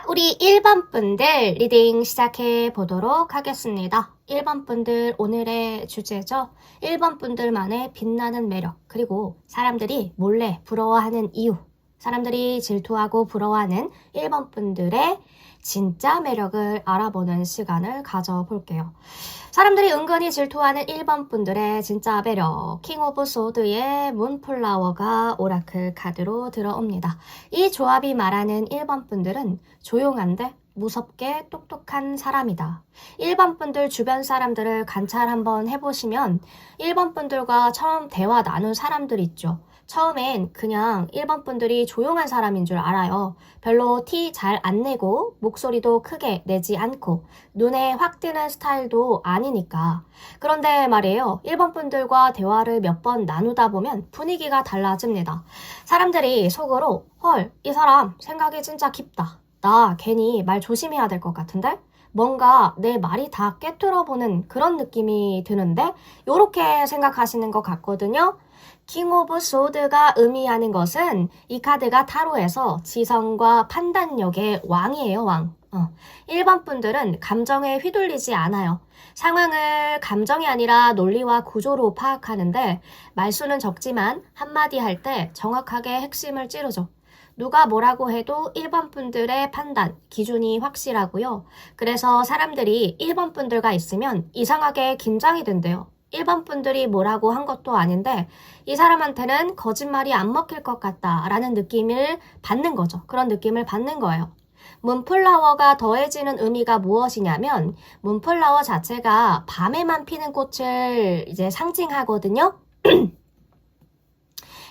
우리 1번 분들 리딩 시작해 보도록 하겠습니다. 1번 분들 오늘의 주제죠. 1번 분들만의 빛나는 매력, 그리고 사람들이 몰래 부러워하는 이유, 사람들이 질투하고 부러워하는 1번 분들의 진짜 매력을 알아보는 시간을 가져볼게요. 사람들이 은근히 질투하는 1번 분들의 진짜 매력, 킹 오브 소드의 문플라워가 오라클 카드로 들어옵니다. 이 조합이 말하는 1번 분들은 조용한데 무섭게 똑똑한 사람이다. 1번 분들 주변 사람들을 관찰 한번 해보시면 1번 분들과 처음 대화 나눈 사람들 있죠. 처음엔 그냥 1번 분들이 조용한 사람인 줄 알아요. 별로 티 잘 안 내고 목소리도 크게 내지 않고 눈에 확 띄는 스타일도 아니니까. 그런데 말이에요. 1번 분들과 대화를 몇 번 나누다 보면 분위기가 달라집니다. 사람들이 속으로 헐, 이 사람 생각이 진짜 깊다. 나 괜히 말 조심해야 될 것 같은데? 뭔가 내 말이 다 꿰뚫어보는 그런 느낌이 드는데? 요렇게 생각하시는 것 같거든요. 킹 오브 소드가 의미하는 것은 이 카드가 타로에서 지성과 판단력의 왕이에요, 왕. 1번 분들은 감정에 휘둘리지 않아요. 상황을 감정이 아니라 논리와 구조로 파악하는데 말수는 적지만 한마디 할 때 정확하게 핵심을 찌르죠. 누가 뭐라고 해도 1번 분들의 판단, 기준이 확실하고요. 그래서 사람들이 1번 분들과 있으면 이상하게 긴장이 된대요. 1번 분들이 뭐라고 한 것도 아닌데 이 사람한테는 거짓말이 안 먹힐 것 같다라는 느낌을 받는 거죠. 그런 느낌을 받는 거예요. 문플라워가 더해지는 의미가 무엇이냐면 문플라워 자체가 밤에만 피는 꽃을 이제 상징하거든요.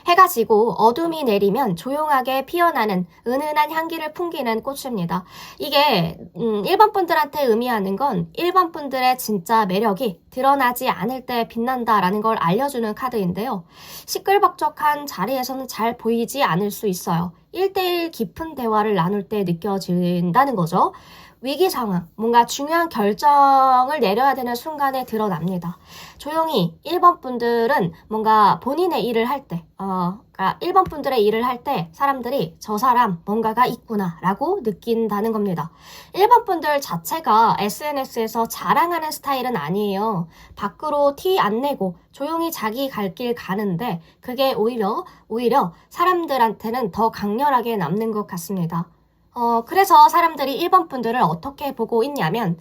해가 지고 어둠이 내리면 조용하게 피어나는 은은한 향기를 풍기는 꽃입니다. 이게 1번 분들한테 의미하는 건 1번 분들의 진짜 매력이 드러나지 않을 때 빛난다라는 걸 알려주는 카드인데요. 시끌벅적한 자리에서는 잘 보이지 않을 수 있어요. 1대1 깊은 대화를 나눌 때 느껴진다는 거죠. 위기 상황, 뭔가 중요한 결정을 내려야 되는 순간에 드러납니다. 조용히 1번 분들은 뭔가 본인의 일을 할 때, 그러니까 1번 분들의 일을 할 때 사람들이 저 사람 뭔가가 있구나 라고 느낀다는 겁니다. 1번 분들 자체가 SNS에서 자랑하는 스타일은 아니에요. 밖으로 티 안 내고 조용히 자기 갈 길 가는데 그게 오히려 사람들한테는 더 강렬하게 남는 것 같습니다. 그래서 사람들이 1번 분들을 어떻게 보고 있냐면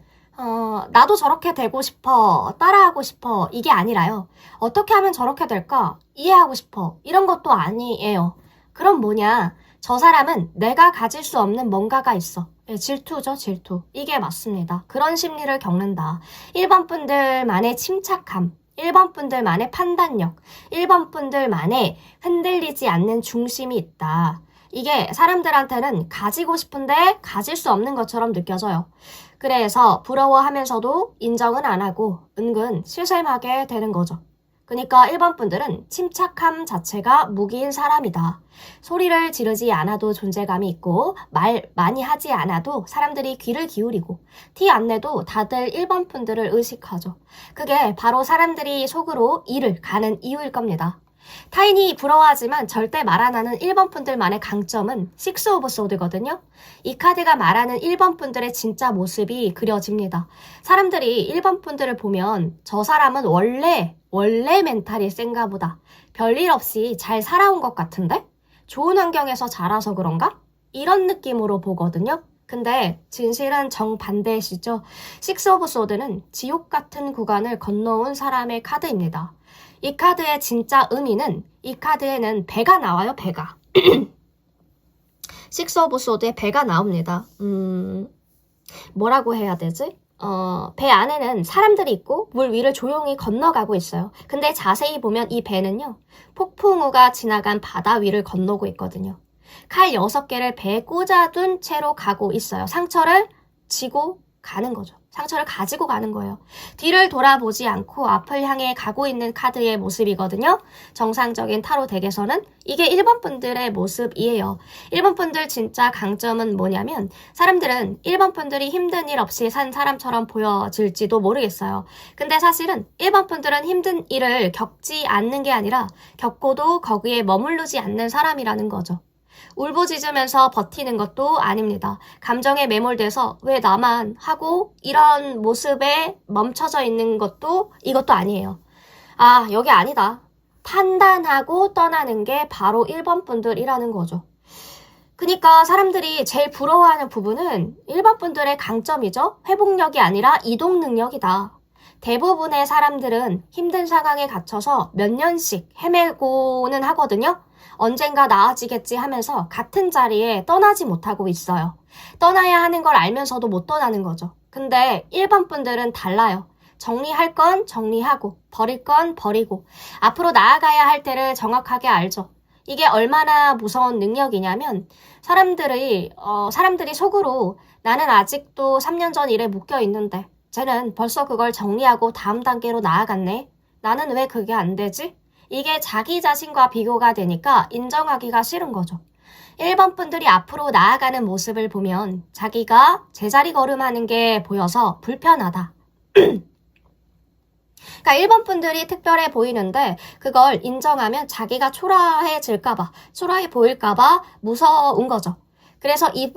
나도 저렇게 되고 싶어, 따라하고 싶어, 이게 아니라요. 어떻게 하면 저렇게 될까? 이해하고 싶어. 이런 것도 아니에요. 그럼 뭐냐? 저 사람은 내가 가질 수 없는 뭔가가 있어. 질투죠, 질투. 이게 맞습니다. 그런 심리를 겪는다. 1번 분들만의 침착함, 1번 분들만의 판단력, 1번 분들만의 흔들리지 않는 중심이 있다. 이게 사람들한테는 가지고 싶은데 가질 수 없는 것처럼 느껴져요. 그래서 부러워하면서도 인정은 안 하고 은근 실실하게 되는 거죠. 그러니까 1번 분들은 침착함 자체가 무기인 사람이다. 소리를 지르지 않아도 존재감이 있고 말 많이 하지 않아도 사람들이 귀를 기울이고 티 안 내도 다들 1번 분들을 의식하죠. 그게 바로 사람들이 속으로 이를 가는 이유일 겁니다. 타인이 부러워하지만 절대 말 안 하는 1번 분들만의 강점은 식스 오브 소드거든요. 이 카드가 말하는 1번 분들의 진짜 모습이 그려집니다. 사람들이 1번 분들을 보면 저 사람은 원래 멘탈이 센가 보다. 별일 없이 잘 살아온 것 같은데? 좋은 환경에서 자라서 그런가? 이런 느낌으로 보거든요. 근데 진실은 정반대시죠. 식스 오브 소드는 지옥 같은 구간을 건너온 사람의 카드입니다. 이 카드의 진짜 의미는 이 카드에는 배가 나와요, 배가. 식스 오브 소드에 배가 나옵니다. 뭐라고 해야 되지? 배 안에는 사람들이 있고 물 위를 조용히 건너가고 있어요. 근데 자세히 보면 이 배는요, 폭풍우가 지나간 바다 위를 건너고 있거든요. 칼 6개를 배에 꽂아둔 채로 가고 있어요. 상처를 지고 가는 거죠. 상처를 가지고 가는 거예요. 뒤를 돌아보지 않고 앞을 향해 가고 있는 카드의 모습이거든요. 정상적인 타로 덱에서는 이게 1번 분들의 모습이에요. 1번 분들 진짜 강점은 뭐냐면 사람들은 1번 분들이 힘든 일 없이 산 사람처럼 보여질지도 모르겠어요. 근데 사실은 1번 분들은 힘든 일을 겪지 않는 게 아니라 겪고도 거기에 머무르지 않는 사람이라는 거죠. 울부짖으면서 버티는 것도 아닙니다. 감정에 매몰돼서 왜 나만 하고 이런 모습에 멈춰져 있는 것도 이것도 아니에요. 아, 여기 아니다. 판단하고 떠나는 게 바로 1번 분들이라는 거죠. 그러니까 사람들이 제일 부러워하는 부분은 1번 분들의 강점이죠. 회복력이 아니라 이동 능력이다. 대부분의 사람들은 힘든 상황에 갇혀서 몇 년씩 헤매고는 하거든요. 언젠가 나아지겠지 하면서 같은 자리에 떠나지 못하고 있어요. 떠나야 하는 걸 알면서도 못 떠나는 거죠. 근데 1번 분들은 달라요. 정리할 건 정리하고 버릴 건 버리고 앞으로 나아가야 할 때를 정확하게 알죠. 이게 얼마나 무서운 능력이냐면 사람들이 속으로 나는 아직도 3년 전 일에 묶여 있는데 쟤는 벌써 그걸 정리하고 다음 단계로 나아갔네. 나는 왜 그게 안 되지? 이게 자기 자신과 비교가 되니까 인정하기가 싫은 거죠. 1번 분들이 앞으로 나아가는 모습을 보면 자기가 제자리 걸음하는 게 보여서 불편하다. 그러니까 1번 분들이 특별해 보이는데 그걸 인정하면 자기가 초라해질까봐, 초라해 보일까봐 무서운 거죠. 그래서 입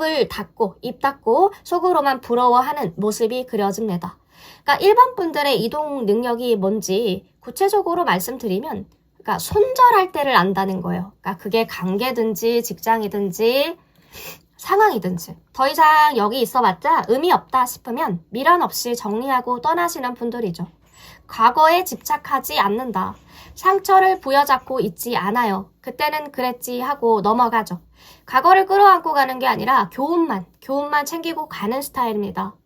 닫고 속으로만 부러워하는 모습이 그려집니다. 그러니까 1번 분들의 이동 능력이 뭔지 구체적으로 말씀드리면 그러니까 손절할 때를 안다는 거예요. 그러니까 그게 관계든지 직장이든지 상황이든지 더 이상 여기 있어봤자 의미 없다 싶으면 미련 없이 정리하고 떠나시는 분들이죠. 과거에 집착하지 않는다. 상처를 부여잡고 있지 않아요. 그때는 그랬지 하고 넘어가죠. 과거를 끌어안고 가는 게 아니라 교훈만 챙기고 가는 스타일입니다.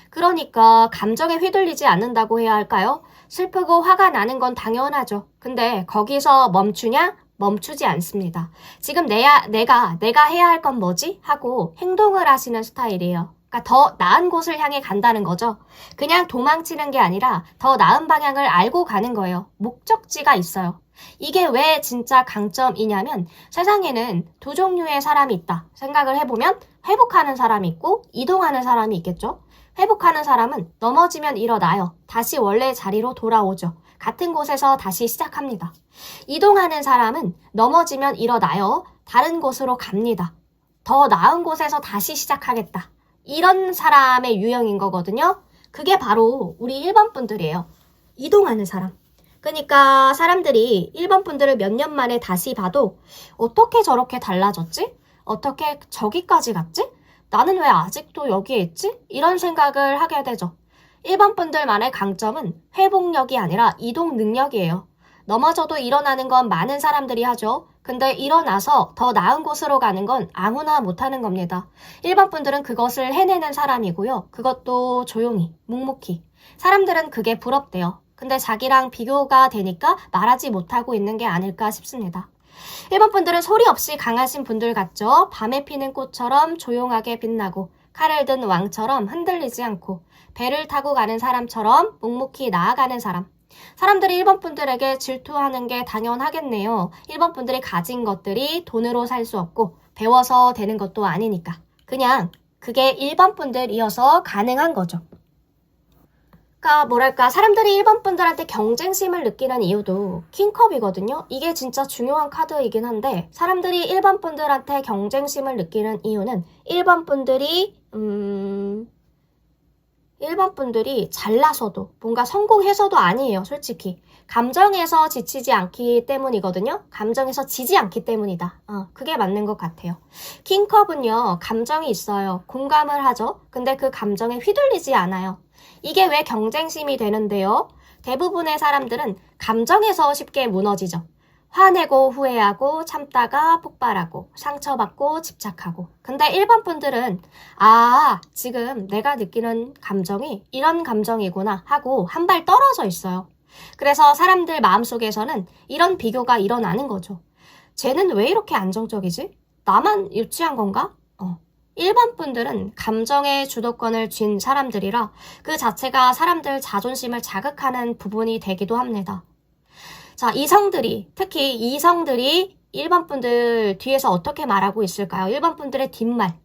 그러니까 감정에 휘둘리지 않는다고 해야 할까요? 슬프고 화가 나는 건 당연하죠. 근데 거기서 멈추냐? 멈추지 않습니다. 지금 내가 해야 할 건 뭐지? 하고 행동을 하시는 스타일이에요. 그러니까 더 나은 곳을 향해 간다는 거죠. 그냥 도망치는 게 아니라 더 나은 방향을 알고 가는 거예요. 목적지가 있어요. 이게 왜 진짜 강점이냐면 세상에는 두 종류의 사람이 있다 생각을 해보면 회복하는 사람이 있고 이동하는 사람이 있겠죠. 회복하는 사람은 넘어지면 일어나요. 다시 원래 자리로 돌아오죠. 같은 곳에서 다시 시작합니다. 이동하는 사람은 넘어지면 일어나요. 다른 곳으로 갑니다. 더 나은 곳에서 다시 시작하겠다. 이런 사람의 유형인 거거든요. 그게 바로 우리 1번 분들이에요. 이동하는 사람. 그러니까 사람들이 1번 분들을 몇 년 만에 다시 봐도 어떻게 저렇게 달라졌지? 어떻게 저기까지 갔지? 나는 왜 아직도 여기에 있지? 이런 생각을 하게 되죠. 1번 분들만의 강점은 회복력이 아니라 이동 능력이에요. 넘어져도 일어나는 건 많은 사람들이 하죠. 근데 일어나서 더 나은 곳으로 가는 건 아무나 못하는 겁니다. 1번 분들은 그것을 해내는 사람이고요. 그것도 조용히, 묵묵히. 사람들은 그게 부럽대요. 근데 자기랑 비교가 되니까 말하지 못하고 있는 게 아닐까 싶습니다. 1번 분들은 소리 없이 강하신 분들 같죠? 밤에 피는 꽃처럼 조용하게 빛나고 칼을 든 왕처럼 흔들리지 않고 배를 타고 가는 사람처럼 묵묵히 나아가는 사람. 사람들이 1번 분들에게 질투하는 게 당연하겠네요. 1번 분들이 가진 것들이 돈으로 살 수 없고 배워서 되는 것도 아니니까. 그냥 그게 1번 분들이어서 가능한 거죠. 그러니까 뭐랄까 사람들이 1번 분들한테 경쟁심을 느끼는 이유도 킹컵이거든요. 이게 진짜 중요한 카드이긴 한데 사람들이 1번 분들한테 경쟁심을 느끼는 이유는 1번 분들이 잘나서도 뭔가 성공해서도 아니에요. 솔직히 감정에서 지치지 않기 때문이거든요. 감정에서 지지 않기 때문이다. 그게 맞는 것 같아요. 킹컵은요 감정이 있어요. 공감을 하죠. 근데 그 감정에 휘둘리지 않아요. 이게 왜 경쟁심이 되는데요? 대부분의 사람들은 감정에서 쉽게 무너지죠. 화내고 후회하고 참다가 폭발하고 상처받고 집착하고. 근데 1번 분들은 지금 내가 느끼는 감정이 이런 감정이구나 하고 한 발 떨어져 있어요. 그래서 사람들 마음속에서는 이런 비교가 일어나는 거죠. 쟤는 왜 이렇게 안정적이지? 나만 유치한 건가? 1번 분들은 감정의 주도권을 쥔 사람들이라 그 자체가 사람들 자존심을 자극하는 부분이 되기도 합니다. 자, 특히 이성들이 1번 분들 뒤에서 어떻게 말하고 있을까요? 1번 분들의 뒷말,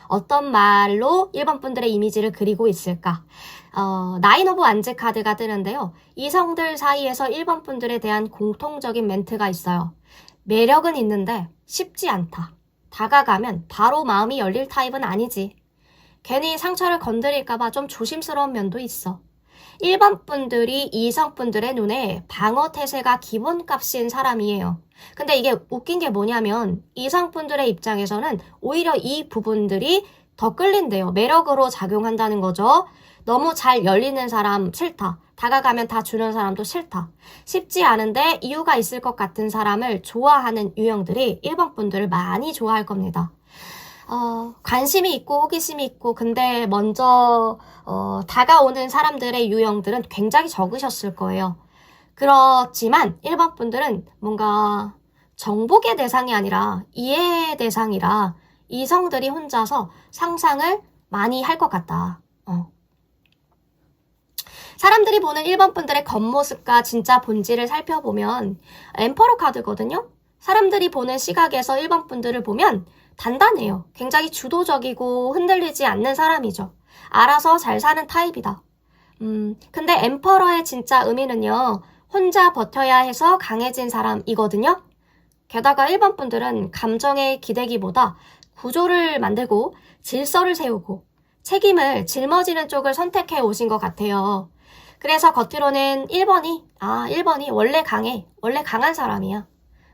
어떤 말로 1번 분들의 이미지를 그리고 있을까? 나인 오브 안즈 카드가 뜨는데요. 이성들 사이에서 1번 분들에 대한 공통적인 멘트가 있어요. 매력은 있는데 쉽지 않다. 다가가면 바로 마음이 열릴 타입은 아니지. 괜히 상처를 건드릴까봐 좀 조심스러운 면도 있어. 일반 분들이 이성분들의 눈에 방어 태세가 기본값인 사람이에요. 근데 이게 웃긴 게 뭐냐면 이성분들의 입장에서는 오히려 이 부분들이 더 끌린대요. 매력으로 작용한다는 거죠. 너무 잘 열리는 사람 싫다. 다가가면 다 주는 사람도 싫다. 쉽지 않은데 이유가 있을 것 같은 사람을 좋아하는 유형들이 1번 분들을 많이 좋아할 겁니다. 관심이 있고 호기심이 있고 근데 먼저 다가오는 사람들의 유형들은 굉장히 적으셨을 거예요. 그렇지만 1번 분들은 뭔가 정복의 대상이 아니라 이해의 대상이라 이성들이 혼자서 상상을 많이 할 것 같다. 사람들이 보는 1번 분들의 겉모습과 진짜 본질을 살펴보면 엠퍼러 카드거든요. 사람들이 보는 시각에서 1번 분들을 보면 단단해요. 굉장히 주도적이고 흔들리지 않는 사람이죠. 알아서 잘 사는 타입이다. 근데 엠퍼러의 진짜 의미는요. 혼자 버텨야 해서 강해진 사람이거든요. 게다가 1번 분들은 감정에 기대기보다 구조를 만들고 질서를 세우고 책임을 짊어지는 쪽을 선택해 오신 것 같아요. 그래서 겉으로는 1번이 원래 강해. 원래 강한 사람이야.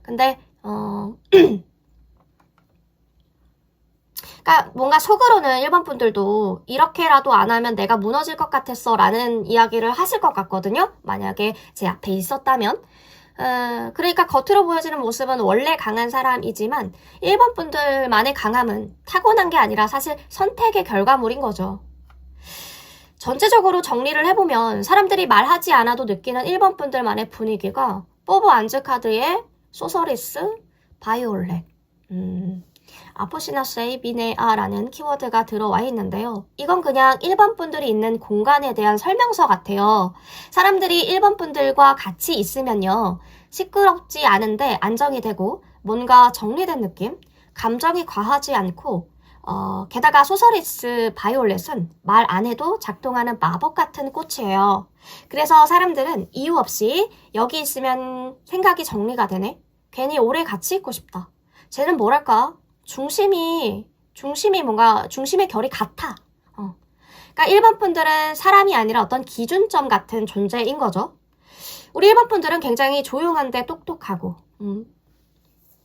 근데 그러니까 뭔가 속으로는 1번 분들도 이렇게라도 안 하면 내가 무너질 것 같았어 라는 이야기를 하실 것 같거든요. 만약에 제 앞에 있었다면. 그러니까 겉으로 보여지는 모습은 원래 강한 사람이지만 1번 분들만의 강함은 타고난 게 아니라 사실 선택의 결과물인 거죠. 전체적으로 정리를 해보면 사람들이 말하지 않아도 느끼는 1번 분들만의 분위기가 포브 안즈 카드의 소서리스, 바이올렛, 아포시나 세이비네아라는 키워드가 들어와 있는데요. 이건 그냥 1번 분들이 있는 공간에 대한 설명서 같아요. 사람들이 1번 분들과 같이 있으면요. 시끄럽지 않은데 안정이 되고 뭔가 정리된 느낌? 감정이 과하지 않고 게다가 소서리스 바이올렛은 말 안 해도 작동하는 마법 같은 꽃이에요. 그래서 사람들은 이유 없이 여기 있으면 생각이 정리가 되네. 괜히 오래 같이 있고 싶다. 쟤는 뭐랄까 중심의 결이 같아. 그러니까 1번 분들은 사람이 아니라 어떤 기준점 같은 존재인 거죠. 우리 1번 분들은 굉장히 조용한데 똑똑하고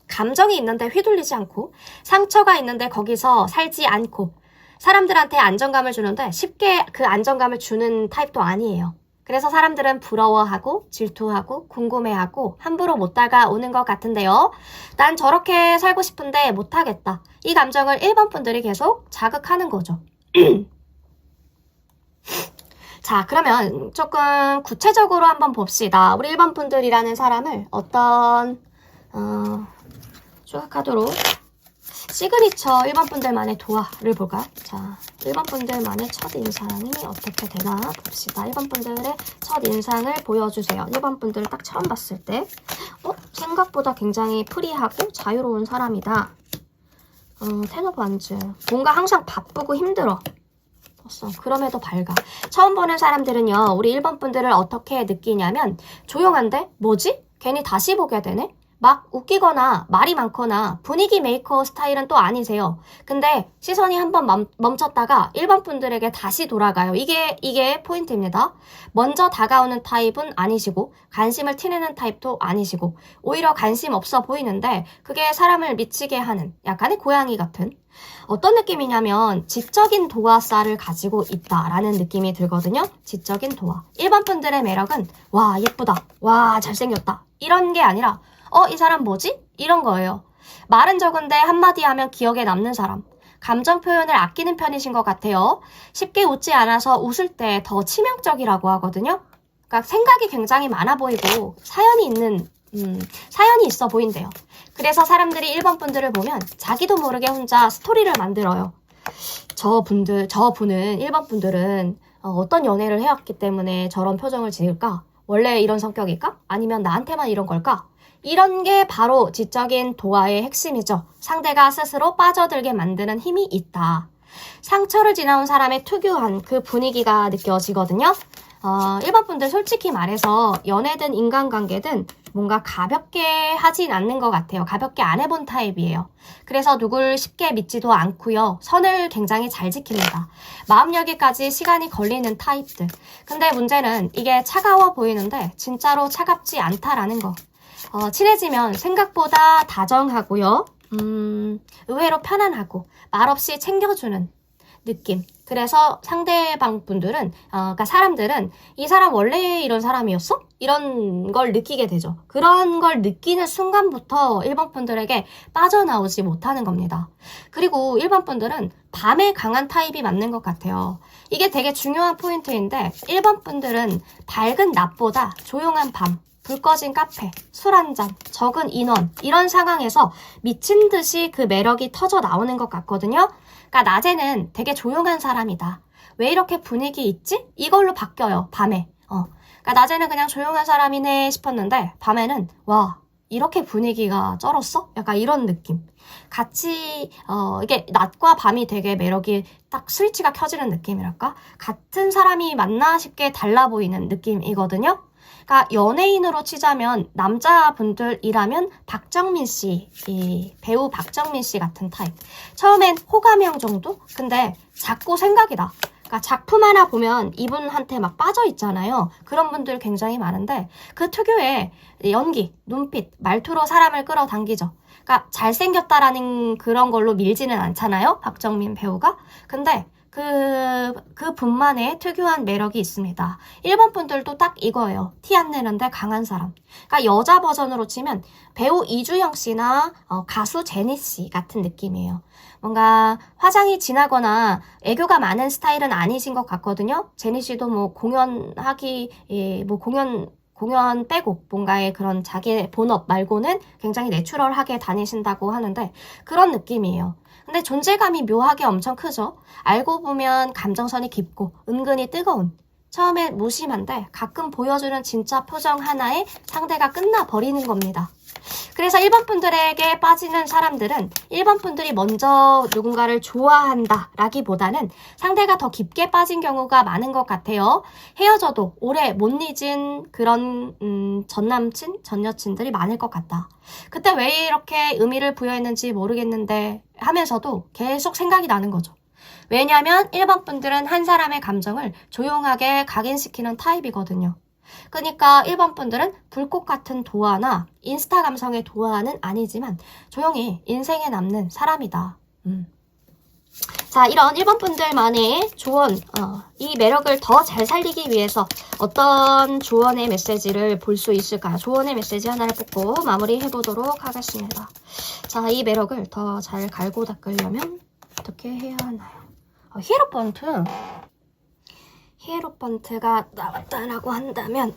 감정이 있는데 휘둘리지 않고 상처가 있는데 거기서 살지 않고 사람들한테 안정감을 주는데 쉽게 그 안정감을 주는 타입도 아니에요. 그래서 사람들은 부러워하고 질투하고 궁금해하고 함부로 못 다가오는 것 같은데요. 난 저렇게 살고 싶은데 못하겠다. 이 감정을 1번 분들이 계속 자극하는 거죠. 자, 그러면 조금 구체적으로 한번 봅시다. 우리 1번 분들이라는 사람을 어떤 조각카드로 시그니처 1번 분들만의 도화를 볼까? 자, 1번 분들만의 첫인상이 어떻게 되나 봅시다. 1번 분들의 첫인상을 보여주세요. 1번 분들을 딱 처음 봤을 때 생각보다 굉장히 프리하고 자유로운 사람이다. 텐 오브 완즈. 뭔가 항상 바쁘고 힘들어. 그럼에도 밝아. 처음 보는 사람들은요. 우리 1번 분들을 어떻게 느끼냐면 조용한데? 뭐지? 괜히 다시 보게 되네? 막 웃기거나 말이 많거나 분위기 메이커 스타일은 또 아니세요. 근데 시선이 한번 멈췄다가 1번 분들에게 다시 돌아가요. 이게 포인트입니다. 먼저 다가오는 타입은 아니시고 관심을 티내는 타입도 아니시고 오히려 관심 없어 보이는데 그게 사람을 미치게 하는 약간의 고양이 같은 어떤 느낌이냐면 지적인 도화살을 가지고 있다라는 느낌이 들거든요. 지적인 도화. 1번 분들의 매력은 와 예쁘다. 와 잘생겼다. 이런 게 아니라 이 사람 뭐지? 이런 거예요. 말은 적은데 한마디 하면 기억에 남는 사람. 감정 표현을 아끼는 편이신 것 같아요. 쉽게 웃지 않아서 웃을 때 더 치명적이라고 하거든요. 그러니까 생각이 굉장히 많아 보이고 사연이 있어 보인대요. 그래서 사람들이 1번 분들을 보면 자기도 모르게 혼자 스토리를 만들어요. 저분은 1번 분들은 어떤 연애를 해왔기 때문에 저런 표정을 지을까? 원래 이런 성격일까? 아니면 나한테만 이런 걸까? 이런 게 바로 지적인 도화의 핵심이죠. 상대가 스스로 빠져들게 만드는 힘이 있다. 상처를 지나온 사람의 특유한 그 분위기가 느껴지거든요. 1번 분들 솔직히 말해서 연애든 인간관계든 뭔가 가볍게 하진 않는 것 같아요. 가볍게 안 해본 타입이에요. 그래서 누굴 쉽게 믿지도 않고요. 선을 굉장히 잘 지킵니다. 마음 열기까지 시간이 걸리는 타입들. 근데 문제는 이게 차가워 보이는데 진짜로 차갑지 않다라는 거. 친해지면 생각보다 다정하고요. 의외로 편안하고 말없이 챙겨주는 느낌. 그래서 상대방 분들은, 그러니까 사람들은 이 사람 원래 이런 사람이었어? 이런 걸 느끼게 되죠. 그런 걸 느끼는 순간부터 1번 분들에게 빠져나오지 못하는 겁니다. 그리고 1번 분들은 밤에 강한 타입이 맞는 것 같아요. 이게 되게 중요한 포인트인데 1번 분들은 밝은 낮보다 조용한 밤, 불 꺼진 카페, 술 한잔, 적은 인원 이런 상황에서 미친 듯이 그 매력이 터져 나오는 것 같거든요. 그러니까 낮에는 되게 조용한 사람이다. 왜 이렇게 분위기 있지? 이걸로 바뀌어요. 밤에. 그러니까 낮에는 그냥 조용한 사람이네 싶었는데 밤에는 와 이렇게 분위기가 쩔었어? 약간 이런 느낌. 같이 이게 낮과 밤이 되게 매력이 딱 스위치가 켜지는 느낌이랄까? 같은 사람이 맞나 싶게 달라 보이는 느낌이거든요. 그러니까 연예인으로 치자면 남자분들이라면 박정민 씨, 이 배우 박정민 씨 같은 타입. 처음엔 호감형 정도? 근데 자꾸 생각이 나. 그러니까 작품 하나 보면 이분한테 막 빠져 있잖아요. 그런 분들 굉장히 많은데 그 특유의 연기, 눈빛, 말투로 사람을 끌어당기죠. 그러니까 잘생겼다라는 그런 걸로 밀지는 않잖아요. 박정민 배우가. 근데 그 분만의 특유한 매력이 있습니다. 1번 분들도 딱 이거예요. 티 안 내는데 강한 사람. 그러니까 여자 버전으로 치면 배우 이주영 씨나 가수 제니 씨 같은 느낌이에요. 뭔가 화장이 진하거나 애교가 많은 스타일은 아니신 것 같거든요. 제니 씨도 뭐 뭐 공연 빼고 뭔가의 그런 자기 본업 말고는 굉장히 내추럴하게 다니신다고 하는데 그런 느낌이에요. 근데 존재감이 묘하게 엄청 크죠. 알고 보면 감정선이 깊고 은근히 뜨거운. 처음에 무심한데 가끔 보여주는 진짜 표정 하나에 상대가 끝나버리는 겁니다. 그래서 1번 분들에게 빠지는 사람들은 1번 분들이 먼저 누군가를 좋아한다 라기보다는 상대가 더 깊게 빠진 경우가 많은 것 같아요. 헤어져도 오래 못 잊은 그런 전남친, 전여친들이 많을 것 같다. 그때 왜 이렇게 의미를 부여했는지 모르겠는데 하면서도 계속 생각이 나는 거죠. 왜냐하면 1번 분들은 한 사람의 감정을 조용하게 각인시키는 타입이거든요. 그러니까 1번 분들은 불꽃 같은 도화나 인스타 감성의 도화는 아니지만 조용히 인생에 남는 사람이다. 자, 이런 1번 분들만의 조언, 이 매력을 더 잘 살리기 위해서 어떤 조언의 메시지를 볼 수 있을까요? 조언의 메시지 하나를 뽑고 마무리해보도록 하겠습니다. 자, 이 매력을 더 잘 갈고 닦으려면 어떻게 해야 하나요? 히에로펀트가 나왔다라고 한다면,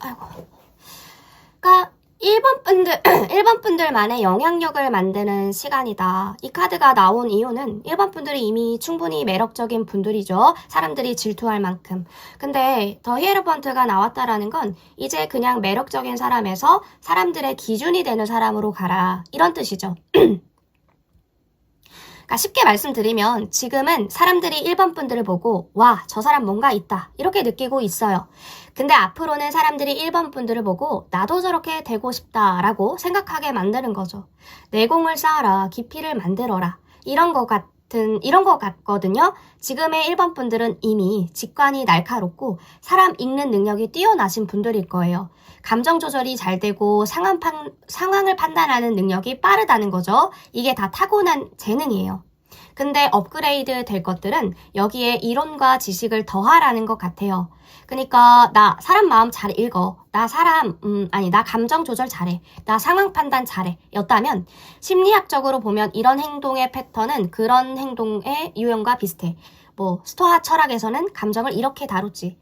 그러니까 1번 분들만의 영향력을 만드는 시간이다. 이 카드가 나온 이유는 1번 분들이 이미 충분히 매력적인 분들이죠. 사람들이 질투할 만큼. 근데 더 히에로펀트가 나왔다라는 건 이제 그냥 매력적인 사람에서 사람들의 기준이 되는 사람으로 가라. 이런 뜻이죠. 그러니까 쉽게 말씀드리면 지금은 사람들이 1번 분들을 보고 와, 저 사람 뭔가 있다 이렇게 느끼고 있어요. 근데 앞으로는 사람들이 1번 분들을 보고 나도 저렇게 되고 싶다라고 생각하게 만드는 거죠. 내공을 쌓아라, 깊이를 만들어라 이런 거 같거든요. 지금의 1번 분들은 이미 직관이 날카롭고 사람 읽는 능력이 뛰어나신 분들일 거예요. 감정 조절이 잘 되고 상황을 판단하는 능력이 빠르다는 거죠. 이게 다 타고난 재능이에요. 근데 업그레이드 될 것들은 여기에 이론과 지식을 더하라는 것 같아요. 그러니까 나 사람 마음 잘 읽어. 나 감정 조절 잘해. 나 상황 판단 잘해. 였다면 심리학적으로 보면 이런 행동의 패턴은 그런 행동의 유형과 비슷해. 뭐 스토아 철학에서는 감정을 이렇게 다루지.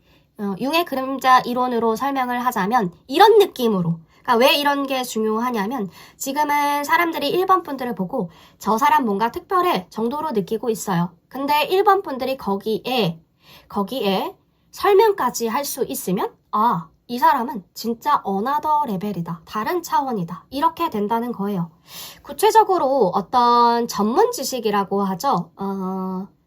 융의 그림자 이론으로 설명을 하자면 이런 느낌으로. 그러니까 왜 이런 게 중요하냐면 지금은 사람들이 1번 분들을 보고 저 사람 뭔가 특별해 정도로 느끼고 있어요. 근데 1번 분들이 거기에 설명까지 할 수 있으면 이 사람은 진짜 어나더 레벨이다. 다른 차원이다. 이렇게 된다는 거예요. 구체적으로 어떤 전문 지식이라고 하죠.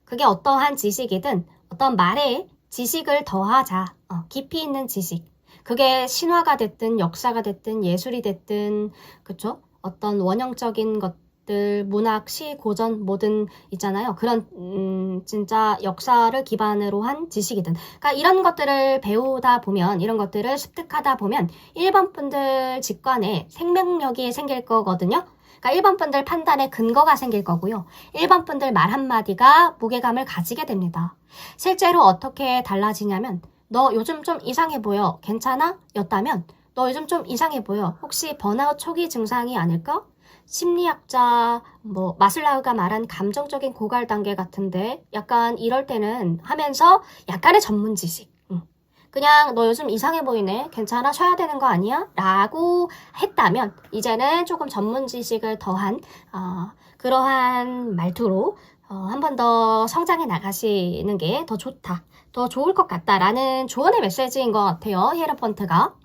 그게 어떠한 지식이든 어떤 말에 지식을 더하자. 깊이 있는 지식. 그게 신화가 됐든 역사가 됐든 예술이 됐든 그쵸? 어떤 원형적인 것들, 문학, 시, 고전 뭐든 있잖아요. 그런 진짜 역사를 기반으로 한 지식이든. 그러니까 이런 것들을 배우다 보면, 이런 것들을 습득하다 보면 1번 분들 직관에 생명력이 생길 거거든요. 그러니까 1번 분들 판단에 근거가 생길 거고요. 1번 분들 말 한마디가 무게감을 가지게 됩니다. 실제로 어떻게 달라지냐면 너 요즘 좀 이상해 보여. 괜찮아? 였다면 너 요즘 좀 이상해 보여. 혹시 번아웃 초기 증상이 아닐까? 심리학자 마슬라우가 말한 감정적인 고갈 단계 같은데 약간 이럴 때는 하면서 약간의 전문 지식. 그냥 너 요즘 이상해 보이네. 괜찮아? 쉬어야 되는 거 아니야? 라고 했다면 이제는 조금 전문 지식을 더한 그러한 말투로 한 번 더 성장해 나가시는 게 더 좋다. 더 좋을 것 같다라는 조언의 메시지인 것 같아요. 히에로펀트가.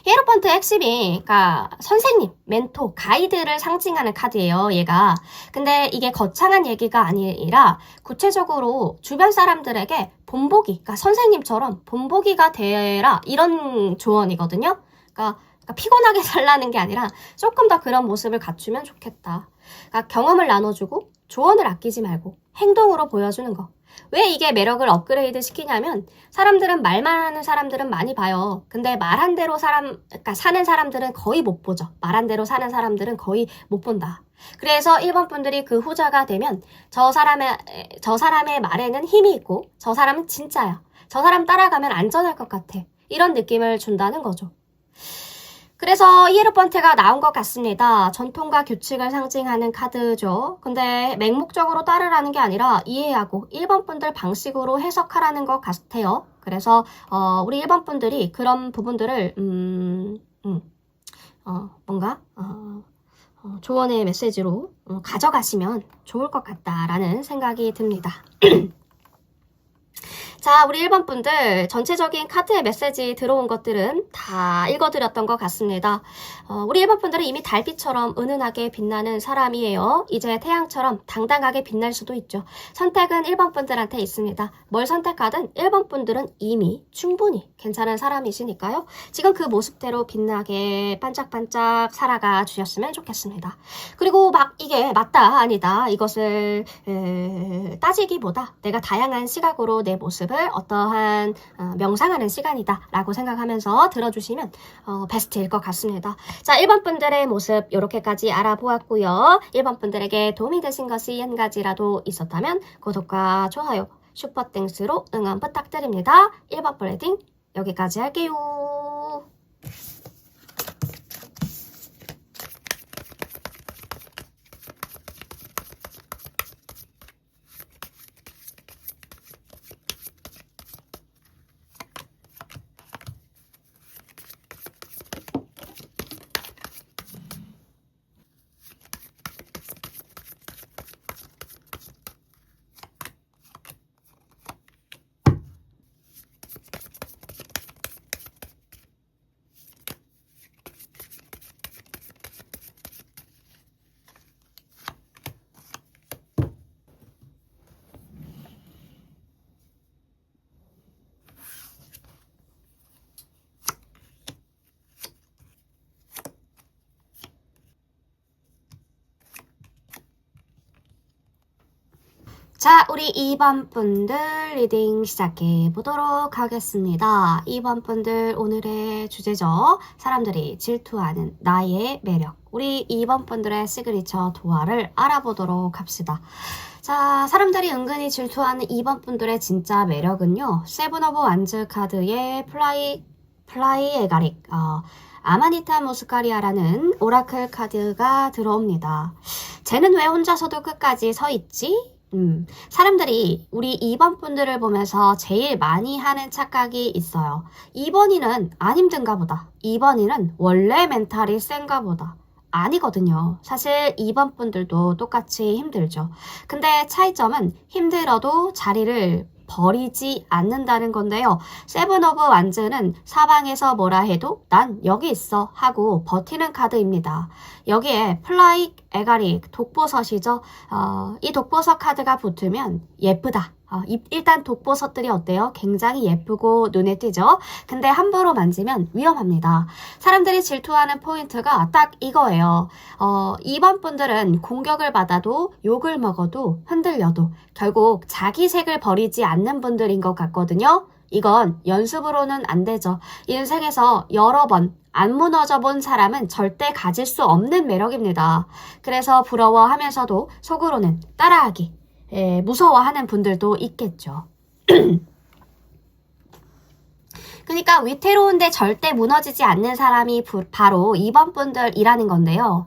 히에로펀트의 핵심이 그러니까 선생님, 멘토, 가이드를 상징하는 카드예요. 얘가. 근데 이게 거창한 얘기가 아니라 구체적으로 주변 사람들에게 본보기, 그러니까 선생님처럼 본보기가 되라 이런 조언이거든요. 그러니까 피곤하게 살라는 게 아니라 조금 더 그런 모습을 갖추면 좋겠다. 그러니까 경험을 나눠주고 조언을 아끼지 말고 행동으로 보여주는 거. 왜 이게 매력을 업그레이드 시키냐면 사람들은 말만 하는 사람들은 많이 봐요. 근데 말한 대로 그러니까 사는 사람들은 거의 못 보죠. 말한 대로 사는 사람들은 거의 못 본다. 그래서 1번 분들이 그 후자가 되면 저 사람의 말에는 힘이 있고 저 사람은 진짜야. 저 사람 따라가면 안전할 것 같아. 이런 느낌을 준다는 거죠. 그래서 히에로펀트가 나온 것 같습니다. 전통과 규칙을 상징하는 카드죠. 근데 맹목적으로 따르라는 게 아니라 이해하고 1번 분들 방식으로 해석하라는 것 같아요. 그래서 우리 1번 분들이 그런 부분들을 뭔가 조언의 메시지로 가져가시면 좋을 것 같다라는 생각이 듭니다. 자, 우리 1번 분들 전체적인 카드의 메시지 들어온 것들은 다 읽어드렸던 것 같습니다. 우리 1번 분들은 이미 달빛처럼 은은하게 빛나는 사람이에요. 이제 태양처럼 당당하게 빛날 수도 있죠. 선택은 1번 분들한테 있습니다. 뭘 선택하든 1번 분들은 이미 충분히 괜찮은 사람이시니까요. 지금 그 모습대로 빛나게 반짝반짝 살아가 주셨으면 좋겠습니다. 그리고 막 이게 맞다 아니다 이것을 따지기보다 내가 다양한 시각으로 내 모습을 어떠한 명상하는 시간이다 라고 생각하면서 들어주시면 베스트일 것 같습니다. 자, 1번 분들의 모습 이렇게까지 알아보았고요. 1번 분들에게 도움이 되신 것이 한 가지라도 있었다면 구독과 좋아요, 슈퍼땡스로 응원 부탁드립니다. 1번 플레이팅 여기까지 할게요. 자, 우리 2번 분들 리딩 시작해 보도록 하겠습니다. 2번 분들 오늘의 주제죠. 사람들이 질투하는 나의 매력. 우리 2번 분들의 시그니처 도화를 알아보도록 합시다. 자, 사람들이 은근히 질투하는 2번 분들의 진짜 매력은요. 세븐 오브 완즈 카드의 플라이 에가릭, 아마니타 모스카리아라는 오라클 카드가 들어옵니다. 쟤는 왜 혼자서도 끝까지 서 있지? 사람들이 우리 2번 분들을 보면서 제일 많이 하는 착각이 있어요. 2번이는 안 힘든가 보다. 2번이는 원래 멘탈이 센가 보다. 아니거든요. 사실 2번 분들도 똑같이 힘들죠. 근데 차이점은 힘들어도 자리를 버리지 않는다는 건데요. 세븐 오브 완즈는 사방에서 뭐라 해도 난 여기 있어 하고 버티는 카드입니다. 여기에 플라이 에가릭 독보섯이죠. 이 독보섯 카드가 붙으면 예쁘다, 일단 독버섯들이 어때요? 굉장히 예쁘고 눈에 띄죠? 근데 함부로 만지면 위험합니다. 사람들이 질투하는 포인트가 딱 이거예요. 2번 분들은 공격을 받아도 욕을 먹어도 흔들려도 결국 자기 색을 버리지 않는 분들인 것 같거든요. 이건 연습으로는 안 되죠. 인생에서 여러 번 안 무너져 본 사람은 절대 가질 수 없는 매력입니다. 그래서 부러워하면서도 속으로는 따라하기, 무서워하는 분들도 있겠죠. 그러니까 위태로운데 절대 무너지지 않는 사람이 바로 2번 분들이라는 건데요.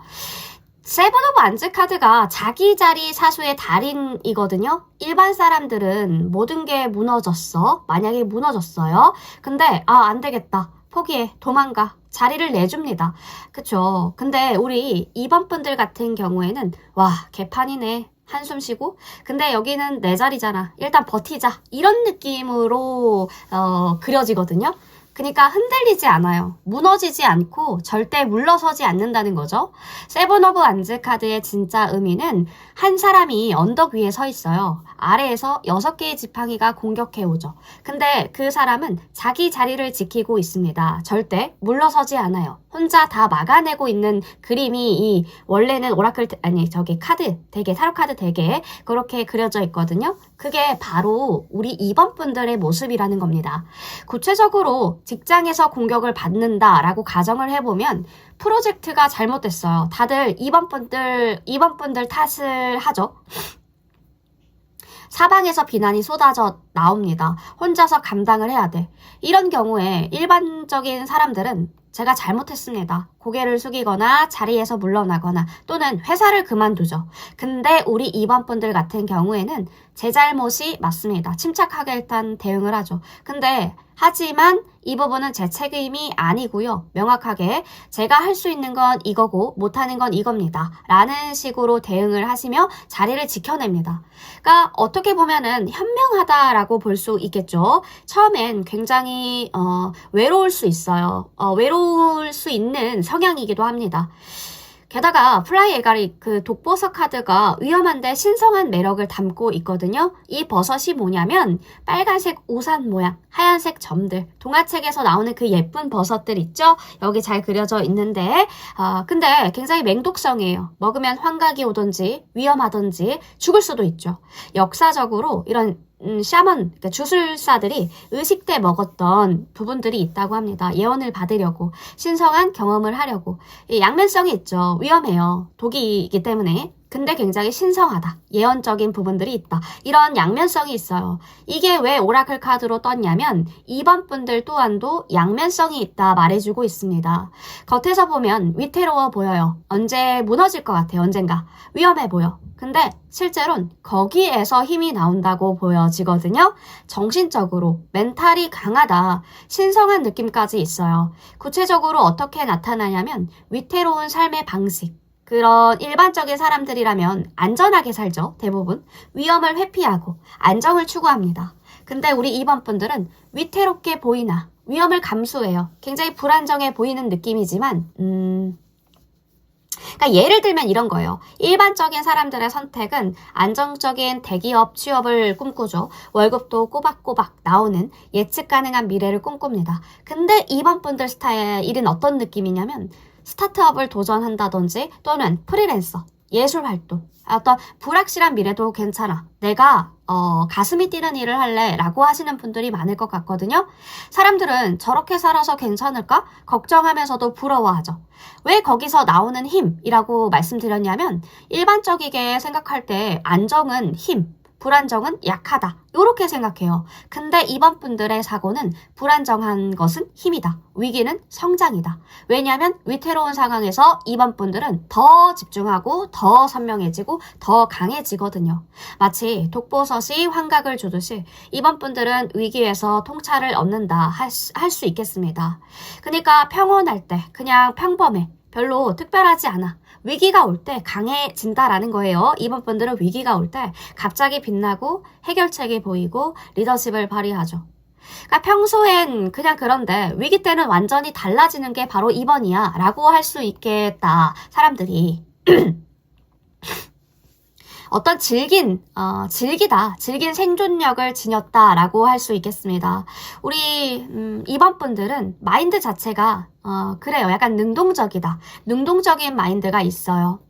세븐 오브 안즈 카드가 자기 자리 사수의 달인이거든요. 일반 사람들은 모든 게 무너졌어. 만약에 무너졌어요. 근데 안 되겠다. 포기해. 도망가. 자리를 내줍니다. 그쵸? 근데 우리 2번 분들 같은 경우에는 와, 개판이네. 한숨 쉬고 근데 여기는 내 자리잖아. 일단 버티자. 이런 느낌으로 그려지거든요. 그러니까 흔들리지 않아요. 무너지지 않고 절대 물러서지 않는다는 거죠. 세븐 오브 안즈 카드의 진짜 의미는 한 사람이 언덕 위에 서 있어요. 아래에서 6개의 지팡이가 공격해오죠. 근데 그 사람은 자기 자리를 지키고 있습니다. 절대 물러서지 않아요. 혼자 다 막아내고 있는 그림이 원래는 카드 덱에 타로 카드 덱에 그렇게 그려져 있거든요. 그게 바로 우리 2번 분들의 모습이라는 겁니다. 구체적으로 직장에서 공격을 받는다라고 가정을 해보면 프로젝트가 잘못됐어요. 다들 2번 분들 탓을 하죠. 사방에서 비난이 쏟아져 나옵니다. 혼자서 감당을 해야 돼. 이런 경우에 일반적인 사람들은 제가 잘못했습니다. 고개를 숙이거나 자리에서 물러나거나 또는 회사를 그만두죠. 근데 우리 2번 분들 같은 경우에는 제 잘못이 맞습니다. 침착하게 일단 대응을 하죠. 하지만 이 부분은 제 책임이 아니고요. 명확하게 제가 할 수 있는 건 이거고 못하는 건 이겁니다. 라는 식으로 대응을 하시며 자리를 지켜냅니다. 그러니까 어떻게 보면은 현명하다라고 볼 수 있겠죠. 처음엔 굉장히 외로울 수 있어요. 외로울 수 있는 성향이기도 합니다. 게다가 플라이 에가리 그 독버섯 카드가 위험한데 신성한 매력을 담고 있거든요. 이 버섯이 뭐냐면 빨간색 우산 모양, 하얀색 점들, 동화책에서 나오는 그 예쁜 버섯들 있죠? 여기 잘 그려져 있는데 근데 굉장히 맹독성이에요. 먹으면 환각이 오든지 위험하든지 죽을 수도 있죠. 역사적으로 이런 샤먼, 그러니까 주술사들이 의식 때 먹었던 부분들이 있다고 합니다. 예언을 받으려고, 신성한 경험을 하려고. 양면성이 있죠. 위험해요. 독이기 때문에. 근데 굉장히 신성하다. 예언적인 부분들이 있다. 이런 양면성이 있어요. 이게 왜 오라클 카드로 떴냐면 2번 분들 또한도 양면성이 있다 말해주고 있습니다. 겉에서 보면 위태로워 보여요. 언제 무너질 것 같아요. 언젠가. 위험해 보여. 근데 실제로는 거기에서 힘이 나온다고 보여지거든요. 정신적으로 멘탈이 강하다. 신성한 느낌까지 있어요. 구체적으로 어떻게 나타나냐면 위태로운 삶의 방식. 그런 일반적인 사람들이라면 안전하게 살죠. 대부분. 위험을 회피하고 안정을 추구합니다. 근데 우리 2번 분들은 위태롭게 보이나 위험을 감수해요. 굉장히 불안정해 보이는 느낌이지만 그러니까 예를 들면 이런 거예요. 일반적인 사람들의 선택은 안정적인 대기업 취업을 꿈꾸죠. 월급도 꼬박꼬박 나오는 예측 가능한 미래를 꿈꿉니다. 근데 2번 분들 스타일은 어떤 느낌이냐면 스타트업을 도전한다든지 또는 프리랜서, 예술활동, 어떤 불확실한 미래도 괜찮아. 내가 가슴이 뛰는 일을 할래 라고 하시는 분들이 많을 것 같거든요. 사람들은 저렇게 살아서 괜찮을까? 걱정하면서도 부러워하죠. 왜 거기서 나오는 힘이라고 말씀드렸냐면 일반적이게 생각할 때 안정은 힘, 불안정은 약하다. 이렇게 생각해요. 근데 2번 분들의 사고는 불안정한 것은 힘이다. 위기는 성장이다. 왜냐하면 위태로운 상황에서 2번 분들은 더 집중하고 더 선명해지고 더 강해지거든요. 마치 독버섯이 환각을 주듯이 2번 분들은 위기에서 통찰을 얻는다 할 수 있겠습니다. 그러니까 평온할 때 그냥 평범해. 별로 특별하지 않아. 위기가 올 때 강해진다라는 거예요. 2번 분들은 위기가 올 때 갑자기 빛나고 해결책이 보이고 리더십을 발휘하죠. 그러니까 평소엔 그냥 그런데 위기 때는 완전히 달라지는 게 바로 2번이야 라고 할 수 있겠다. 사람들이. 어떤 질긴 생존력을 지녔다라고 할 수 있겠습니다. 우리 2번 분들은 마인드 자체가 그래요. 약간 능동적이다. 능동적인 마인드가 있어요.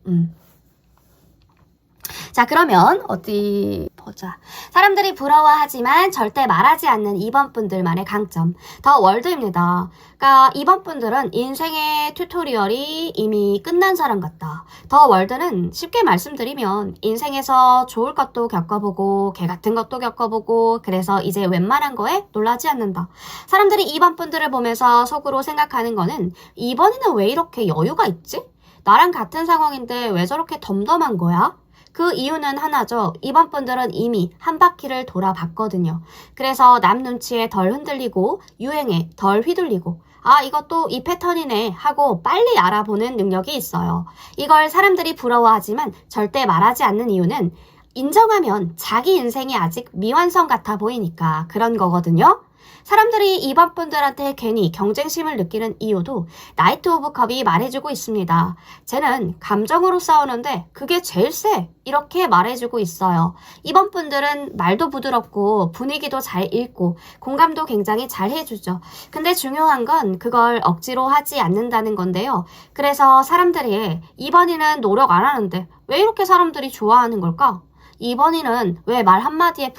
자, 그러면 어디 보자. 사람들이 부러워하지만 절대 말하지 않는 2번 분들만의 강점. 더 월드입니다. 그러니까 2번 분들은 인생의 튜토리얼이 이미 끝난 사람 같다. 더 월드는 쉽게 말씀드리면 인생에서 좋을 것도 겪어보고 개 같은 것도 겪어보고 그래서 이제 웬만한 거에 놀라지 않는다. 사람들이 2번 분들을 보면서 속으로 생각하는 거는 2번이는 왜 이렇게 여유가 있지? 나랑 같은 상황인데 왜 저렇게 덤덤한 거야? 그 이유는 하나죠. 2번 분들은 이미 한 바퀴를 돌아봤거든요. 그래서 남 눈치에 덜 흔들리고 유행에 덜 휘둘리고 아, 이것도 이 패턴이네 하고 빨리 알아보는 능력이 있어요. 이걸 사람들이 부러워하지만 절대 말하지 않는 이유는 인정하면 자기 인생이 아직 미완성 같아 보이니까 그런 거거든요. 사람들이 2번 분들한테 괜히 경쟁심을 느끼는 이유도 나이트 오브 컵이 말해주고 있습니다. 쟤는 감정으로 싸우는데 그게 제일 세. 이렇게 말해주고 있어요. 2번 분들은 말도 부드럽고 분위기도 잘 읽고 공감도 굉장히 잘 해주죠. 근데 중요한 건 그걸 억지로 하지 않는다는 건데요. 그래서 사람들이 2번이는 노력 안 하는데 왜 이렇게 사람들이 좋아하는 걸까? 2번이는 왜 말 한마디에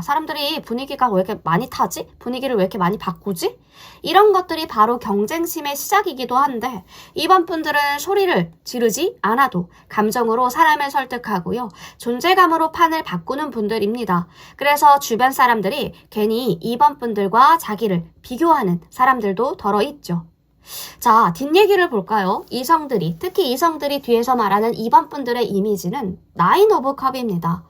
사람들이 분위기가 왜 이렇게 많이 타지? 분위기를 왜 이렇게 많이 바꾸지? 이런 것들이 바로 경쟁심의 시작이기도 한데 2번 분들은 소리를 지르지 않아도 감정으로 사람을 설득하고요. 존재감으로 판을 바꾸는 분들입니다. 그래서 주변 사람들이 괜히 2번 분들과 자기를 비교하는 사람들도 덜어 있죠. 자, 뒷얘기를 볼까요? 특히 이성들이 뒤에서 말하는 2번 분들의 이미지는 나인 오브 컵입니다.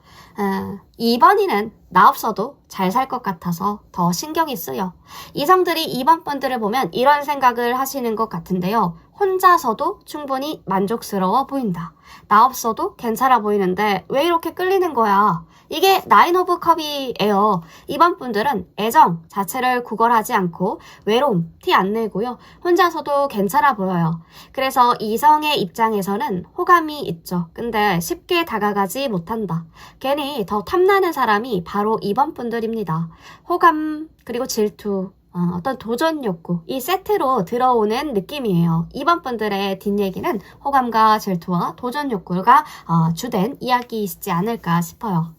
2번이는 나 없어도 잘 살 것 같아서 더 신경이 쓰여. 이성들이 2번 분들을 보면 이런 생각을 하시는 것 같은데요. 혼자서도 충분히 만족스러워 보인다. 나 없어도 괜찮아 보이는데 왜 이렇게 끌리는 거야? 이게 나인 오브 컵이에요. 2번 분들은 애정 자체를 구걸하지 않고 외로움 티 안 내고요. 혼자서도 괜찮아 보여요. 그래서 이성의 입장에서는 호감이 있죠. 근데 쉽게 다가가지 못한다. 괜히 더 탐나는 사람이 바로 2번 분들입니다. 호감 그리고 질투 어떤 도전 욕구 이 세트로 들어오는 느낌이에요. 2번 분들의 뒷얘기는 호감과 질투와 도전 욕구가 주된 이야기이시지 않을까 싶어요.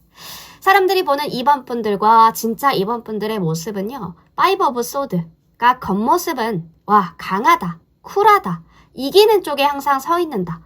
사람들이 보는 2번 분들과 진짜 2번 분들의 모습은요. 파이브 오브 소드가 겉모습은 와 강하다, 쿨하다, 이기는 쪽에 항상 서 있는다.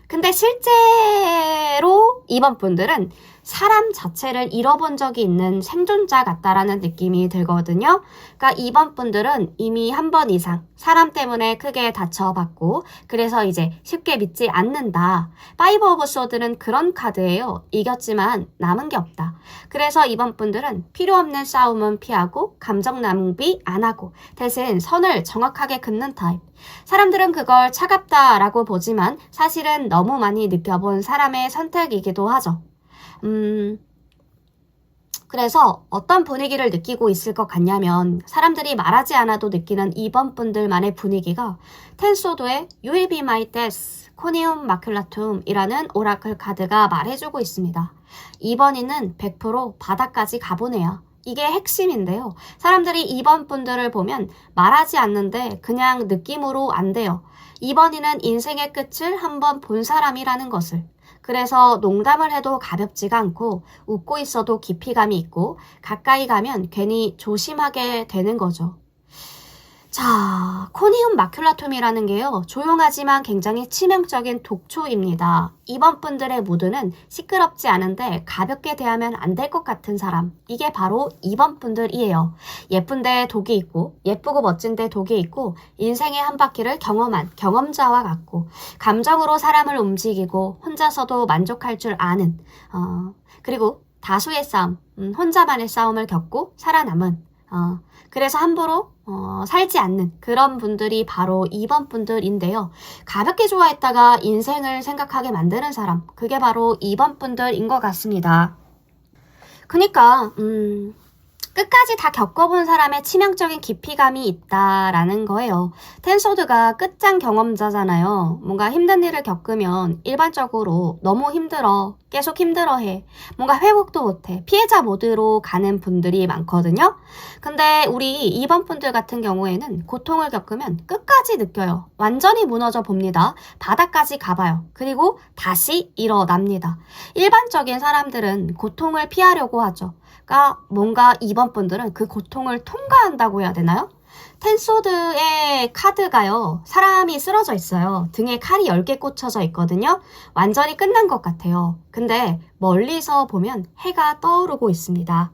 근데 실제로 2번 분들은 사람 자체를 잃어본 적이 있는 생존자 같다라는 느낌이 들거든요. 그러니까 2번 분들은 이미 한 번 이상 사람 때문에 크게 다쳐봤고 그래서 이제 쉽게 믿지 않는다. 파이브 오브 소드는 그런 카드예요. 이겼지만 남은 게 없다. 그래서 2번 분들은 필요 없는 싸움은 피하고 감정 낭비 안 하고 대신 선을 정확하게 긋는 타입. 사람들은 그걸 차갑다라고 보지만 사실은 너무 많이 느껴본 사람의 선택이기도 하죠. 그래서 어떤 분위기를 느끼고 있을 것 같냐면 사람들이 말하지 않아도 느끼는 2번 분들만의 분위기가 텐소드의 You will be my death, 코니움 마큘라툼이라는 오라클 카드가 말해주고 있습니다. 2번이는 100% 바닥까지 가보네요. 이게 핵심인데요. 사람들이 2번 분들을 보면 말하지 않는데 그냥 느낌으로 안 돼요. 2번이는 인생의 끝을 한번 본 사람이라는 것을. 그래서 농담을 해도 가볍지가 않고 웃고 있어도 깊이감이 있고 가까이 가면 괜히 조심하게 되는 거죠. 자, 코니움 마큘라툼이라는 게요. 조용하지만 굉장히 치명적인 독초입니다. 2번 분들의 무드는 시끄럽지 않은데 가볍게 대하면 안 될 것 같은 사람. 이게 바로 2번 분들이에요. 예쁜데 독이 있고 예쁘고 멋진데 독이 있고 인생의 한 바퀴를 경험한 경험자와 같고 감정으로 사람을 움직이고 혼자서도 만족할 줄 아는 그리고 다수의 싸움, 혼자만의 싸움을 겪고 살아남은 그래서 함부로 살지 않는 그런 분들이 바로 2번 분들인데요. 가볍게 좋아했다가 인생을 생각하게 만드는 사람, 그게 바로 2번 분들인 것 같습니다. 그러니까 끝까지 다 겪어본 사람의 치명적인 깊이감이 있다라는 거예요. 텐소드가 끝장 경험자잖아요. 뭔가 힘든 일을 겪으면 일반적으로 너무 힘들어, 계속 힘들어해, 뭔가 회복도 못해, 피해자 모드로 가는 분들이 많거든요. 근데 우리 2번 분들 같은 경우에는 고통을 겪으면 끝까지 느껴요. 완전히 무너져 봅니다. 바닥까지 가봐요. 그리고 다시 일어납니다. 일반적인 사람들은 고통을 피하려고 하죠. 그러니까 뭔가 2번 분들은 그 고통을 통과한다고 해야 되나요? 텐소드의 카드가요. 사람이 쓰러져 있어요. 등에 칼이 10개 꽂혀져 있거든요. 완전히 끝난 것 같아요. 근데 멀리서 보면 해가 떠오르고 있습니다.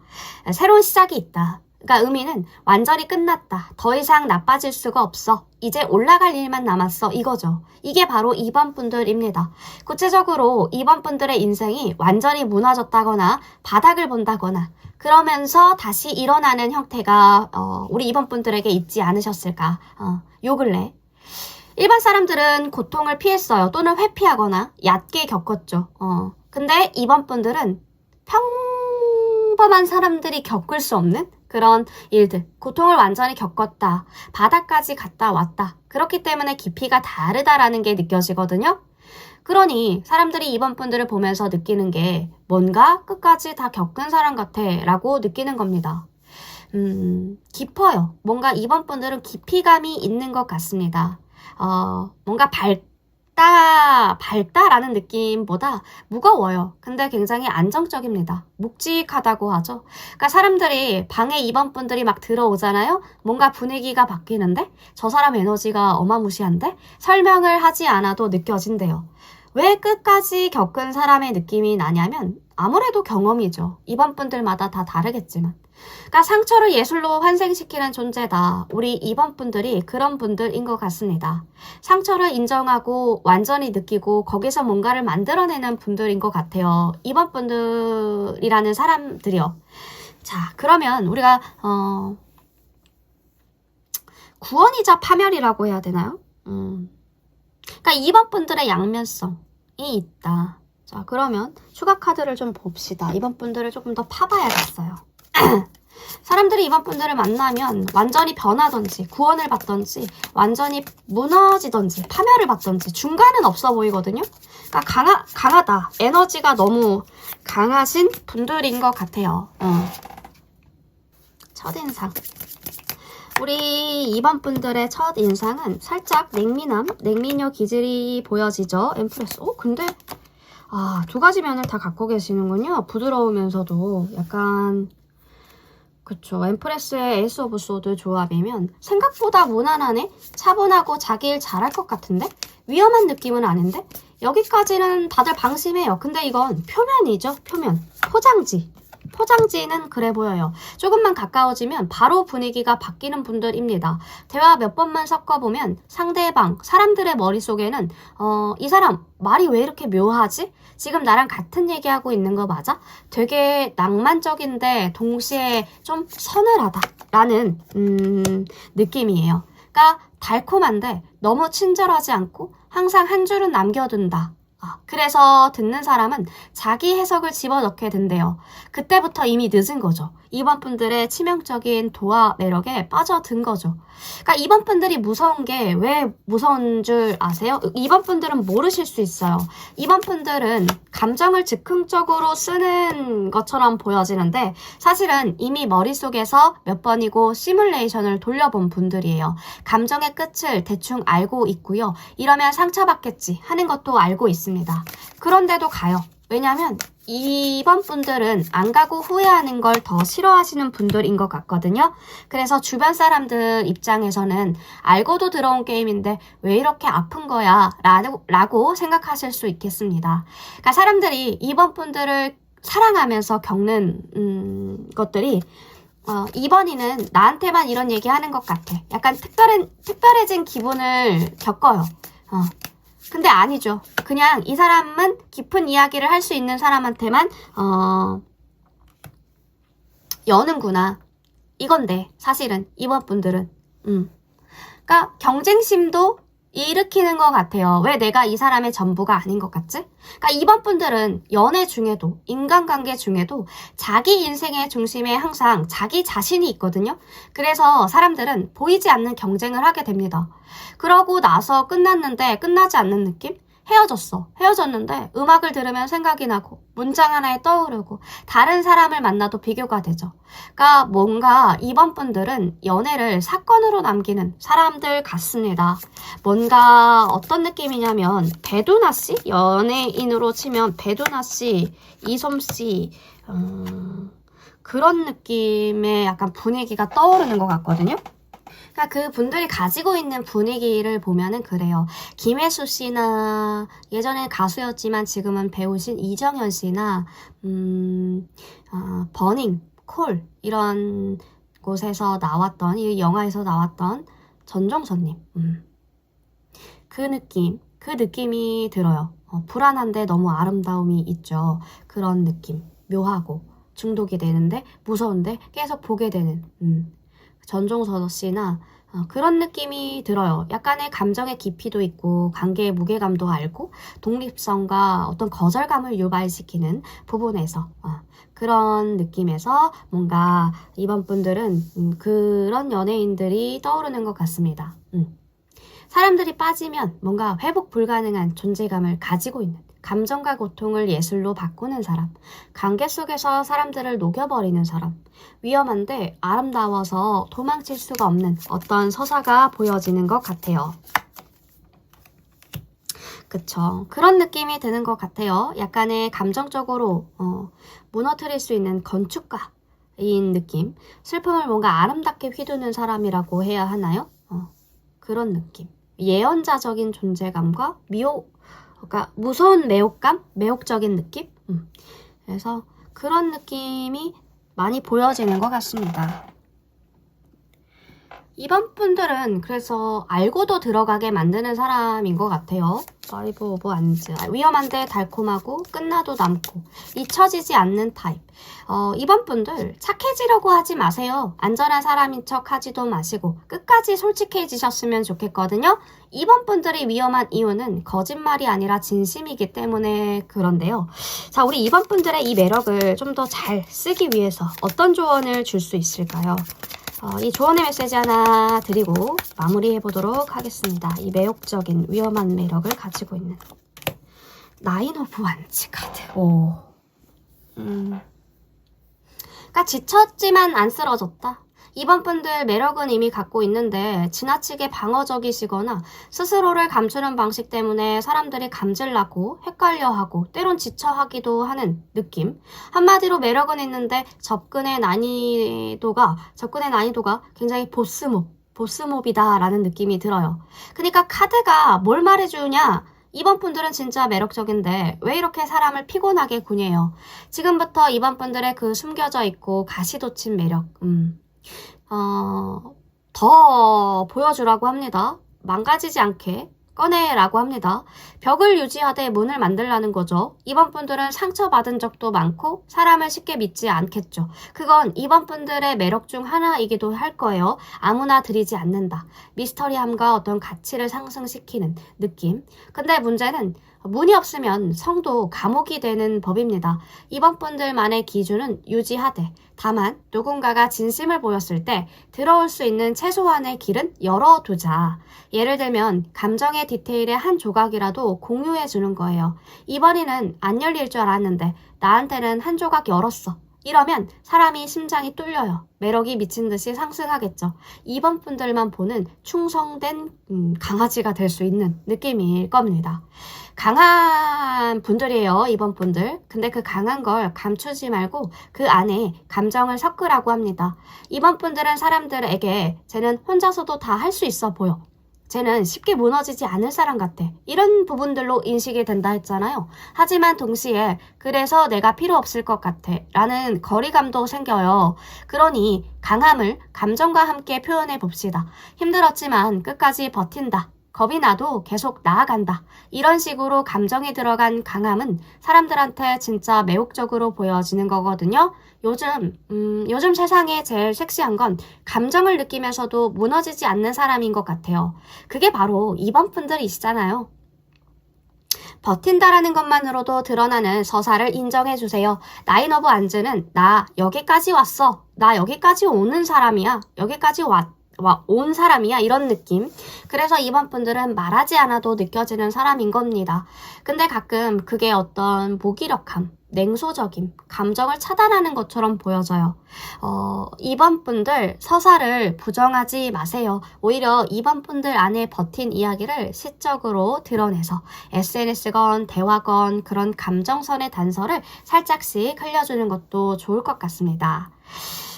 새로운 시작이 있다. 그러니까 의미는 완전히 끝났다. 더 이상 나빠질 수가 없어. 이제 올라갈 일만 남았어. 이거죠. 이게 바로 2번 분들입니다. 구체적으로 2번 분들의 인생이 완전히 무너졌다거나 바닥을 본다거나 그러면서 다시 일어나는 형태가 우리 2번 분들에게 있지 않으셨을까. 요 근래. 일반 사람들은 고통을 피했어요. 또는 회피하거나 얕게 겪었죠. 근데 2번 분들은 평범한 사람들이 겪을 수 없는 그런 일들, 고통을 완전히 겪었다, 바닥까지 갔다 왔다. 그렇기 때문에 깊이가 다르다라는 게 느껴지거든요. 그러니 사람들이 2번 분들을 보면서 느끼는 게 뭔가 끝까지 다 겪은 사람 같아 라고 느끼는 겁니다. 깊어요. 뭔가 2번 분들은 깊이감이 있는 것 같습니다. 뭔가 밝다라는 느낌보다 무거워요. 근데 굉장히 안정적입니다. 묵직하다고 하죠. 그러니까 사람들이 방에 2번 분들이 막 들어오잖아요. 뭔가 분위기가 바뀌는데 저 사람 에너지가 어마무시한데 설명을 하지 않아도 느껴진대요. 왜 끝까지 겪은 사람의 느낌이 나냐면 아무래도 경험이죠. 2번 분들마다 다 다르겠지만. 그러니까 상처를 예술로 환생시키는 존재다. 우리 2번 분들이 그런 분들인 것 같습니다. 상처를 인정하고 완전히 느끼고 거기서 뭔가를 만들어내는 분들인 것 같아요. 2번 분들이라는 사람들이요. 자, 그러면 우리가 구원이자 파멸이라고 해야 되나요? 그러니까 2번 분들의 양면성이 있다. 자, 그러면 추가 카드를 좀 봅시다. 2번 분들을 조금 더 파봐야겠어요. 사람들이 2번 분들을 만나면 완전히 변하던지 구원을 받던지 완전히 무너지던지 파멸을 받던지 중간은 없어 보이거든요. 그러니까 강하다. 에너지가 너무 강하신 분들인 것 같아요. 첫인상. 우리 2번 분들의 첫인상은 살짝 냉미녀 기질이 보여지죠. 엠프레스. 근데 두 가지 면을 다 갖고 계시는군요. 부드러우면서도 약간 그쵸. 엠프레스의 에이스 오브 소드 조합이면 생각보다 무난하네? 차분하고 자기 일 잘할 것 같은데? 위험한 느낌은 아닌데? 여기까지는 다들 방심해요. 근데 이건 표면이죠. 표면. 포장지는 그래 보여요. 조금만 가까워지면 바로 분위기가 바뀌는 분들입니다. 대화 몇 번만 섞어보면 상대방, 사람들의 머릿속에는 이 사람 말이 왜 이렇게 묘하지? 지금 나랑 같은 얘기하고 있는 거 맞아? 되게 낭만적인데 동시에 좀 서늘하다라는 느낌이에요. 그러니까 달콤한데 너무 친절하지 않고 항상 한 줄은 남겨둔다. 그래서 듣는 사람은 자기 해석을 집어넣게 된대요. 그때부터 이미 늦은 거죠. 2번 분들의 치명적인 도화 매력에 빠져든 거죠. 그러니까 2번 분들이 무서운 게 왜 무서운 줄 아세요? 2번 분들은 모르실 수 있어요. 2번 분들은 감정을 즉흥적으로 쓰는 것처럼 보여지는데 사실은 이미 머릿속에서 몇 번이고 시뮬레이션을 돌려본 분들이에요. 감정의 끝을 대충 알고 있고요. 이러면 상처받겠지 하는 것도 알고 있습니다. 그런데도 가요. 왜냐면 2번 분들은 안 가고 후회하는 걸 더 싫어하시는 분들인 것 같거든요. 그래서 주변 사람들 입장에서는 알고도 들어온 게임인데 왜 이렇게 아픈 거야? 라고 생각하실 수 있겠습니다. 그러니까 사람들이 2번 분들을 사랑하면서 겪는 것들이 2번이는 나한테만 이런 얘기 하는 것 같아. 약간 특별해진 기분을 겪어요. 근데 아니죠. 그냥 이 사람은 깊은 이야기를 할 수 있는 사람한테만 여는구나. 이건데 사실은 2번 분들은 그러니까 경쟁심도 일으키는 것 같아요. 왜 내가 이 사람의 전부가 아닌 것 같지? 그러니까 이번 분들은 연애 중에도, 인간관계 중에도 자기 인생의 중심에 항상 자기 자신이 있거든요. 그래서 사람들은 보이지 않는 경쟁을 하게 됩니다. 그러고 나서 끝났는데 끝나지 않는 느낌? 헤어졌어. 헤어졌는데 음악을 들으면 생각이 나고 문장 하나에 떠오르고 다른 사람을 만나도 비교가 되죠. 그러니까 뭔가 이번 분들은 연애를 사건으로 남기는 사람들 같습니다. 뭔가 어떤 느낌이냐면 배두나 씨? 연예인으로 치면 배두나 씨, 이솜 씨 그런 느낌의 약간 분위기가 떠오르는 것 같거든요. 그러니까 그 분들이 가지고 있는 분위기를 보면은 그래요. 김혜수 씨나 예전에 가수였지만 지금은 배우신 이정현 씨나 버닝, 콜 이런 곳에서 나왔던 이 영화에서 나왔던 전종서님 그 느낌이 들어요. 불안한데 너무 아름다움이 있죠. 그런 느낌 묘하고 중독이 되는데 무서운데 계속 보게 되는 전종서 씨나 그런 느낌이 들어요. 약간의 감정의 깊이도 있고 관계의 무게감도 알고 독립성과 어떤 거절감을 유발시키는 부분에서 그런 느낌에서 뭔가 이번 분들은 그런 연예인들이 떠오르는 것 같습니다. 사람들이 빠지면 뭔가 회복 불가능한 존재감을 가지고 있는 감정과 고통을 예술로 바꾸는 사람, 관계 속에서 사람들을 녹여버리는 사람, 위험한데 아름다워서 도망칠 수가 없는 어떤 서사가 보여지는 것 같아요. 그쵸. 그런 느낌이 드는 것 같아요. 약간의 감정적으로 무너뜨릴 수 있는 건축가인 느낌. 슬픔을 뭔가 아름답게 휘두는 사람이라고 해야 하나요? 그런 느낌. 예언자적인 존재감과 그러니까 무서운 매혹감? 매혹적인 느낌? 그래서 그런 느낌이 많이 보여지는 것 같습니다. 이번 분들은 그래서 알고도 들어가게 만드는 사람인 것 같아요. 파이브 오브 안즈. 위험한데 달콤하고 끝나도 남고 잊혀지지 않는 타입. 이번 분들 착해지려고 하지 마세요. 안전한 사람인 척 하지도 마시고 끝까지 솔직해지셨으면 좋겠거든요. 이번 분들이 위험한 이유는 거짓말이 아니라 진심이기 때문에 그런데요. 자, 우리 이번 분들의 이 매력을 좀 더 잘 쓰기 위해서 어떤 조언을 줄 수 있을까요? 이 조언의 메시지 하나 드리고 마무리해 보도록 하겠습니다. 이 매혹적인 위험한 매력을 가지고 있는 나인 오브 완즈 카드. 그러니까 지쳤지만 안 쓰러졌다. 이번 분들 매력은 이미 갖고 있는데 지나치게 방어적이시거나 스스로를 감추는 방식 때문에 사람들이 감질나고 헷갈려하고 때론 지쳐하기도 하는 느낌. 한마디로 매력은 있는데 접근의 난이도가 굉장히 보스몹이다라는 느낌이 들어요. 그러니까 카드가 뭘 말해주냐? 이번 분들은 진짜 매력적인데 왜 이렇게 사람을 피곤하게 구냐요? 지금부터 이번 분들의 그 숨겨져 있고 가시돋친 매력 더 보여주라고 합니다. 망가지지 않게 꺼내라고 합니다. 벽을 유지하되 문을 만들라는 거죠. 이번 분들은 상처받은 적도 많고 사람을 쉽게 믿지 않겠죠. 그건 이번 분들의 매력 중 하나이기도 할 거예요. 아무나 들이지 않는다. 미스터리함과 어떤 가치를 상승시키는 느낌. 근데 문제는 문이 없으면 성도 감옥이 되는 법입니다. 이번 분들만의 기준은 유지하되 다만 누군가가 진심을 보였을 때 들어올 수 있는 최소한의 길은 열어두자. 예를 들면 감정의 디테일의 한 조각이라도 공유해 주는 거예요. 이번에는 안 열릴 줄 알았는데 나한테는 한 조각 열었어. 이러면 사람이 심장이 뚫려요. 매력이 미친 듯이 상승하겠죠. 이번 분들만 보는 충성된 강아지가 될 수 있는 느낌일 겁니다. 강한 분들이에요, 이번 분들. 근데 그 강한 걸 감추지 말고 그 안에 감정을 섞으라고 합니다. 이번 분들은 사람들에게 쟤는 혼자서도 다 할 수 있어 보여. 쟤는 쉽게 무너지지 않을 사람 같아. 이런 부분들로 인식이 된다 했잖아요. 하지만 동시에 그래서 내가 필요 없을 것 같아 라는 거리감도 생겨요. 그러니 강함을 감정과 함께 표현해 봅시다. 힘들었지만 끝까지 버틴다. 겁이 나도 계속 나아간다. 이런 식으로 감정이 들어간 강함은 사람들한테 진짜 매혹적으로 보여지는 거거든요. 요즘 세상에 제일 섹시한 건 감정을 느끼면서도 무너지지 않는 사람인 것 같아요. 그게 바로 이번 분들이시잖아요. 버틴다라는 것만으로도 드러나는 서사를 인정해주세요. 나인 오브 안즈는 나 여기까지 왔어. 나 여기까지 오는 사람이야. 여기까지 온 사람이야. 이런 느낌. 그래서 이번 분들은 말하지 않아도 느껴지는 사람인 겁니다. 근데 가끔 그게 어떤 무기력함, 냉소적임, 감정을 차단하는 것처럼 보여져요. 이번 분들 서사를 부정하지 마세요. 오히려 이번 분들 안에 버틴 이야기를 시적으로 드러내서 SNS건 대화건 그런 감정선의 단서를 살짝씩 흘려주는 것도 좋을 것 같습니다.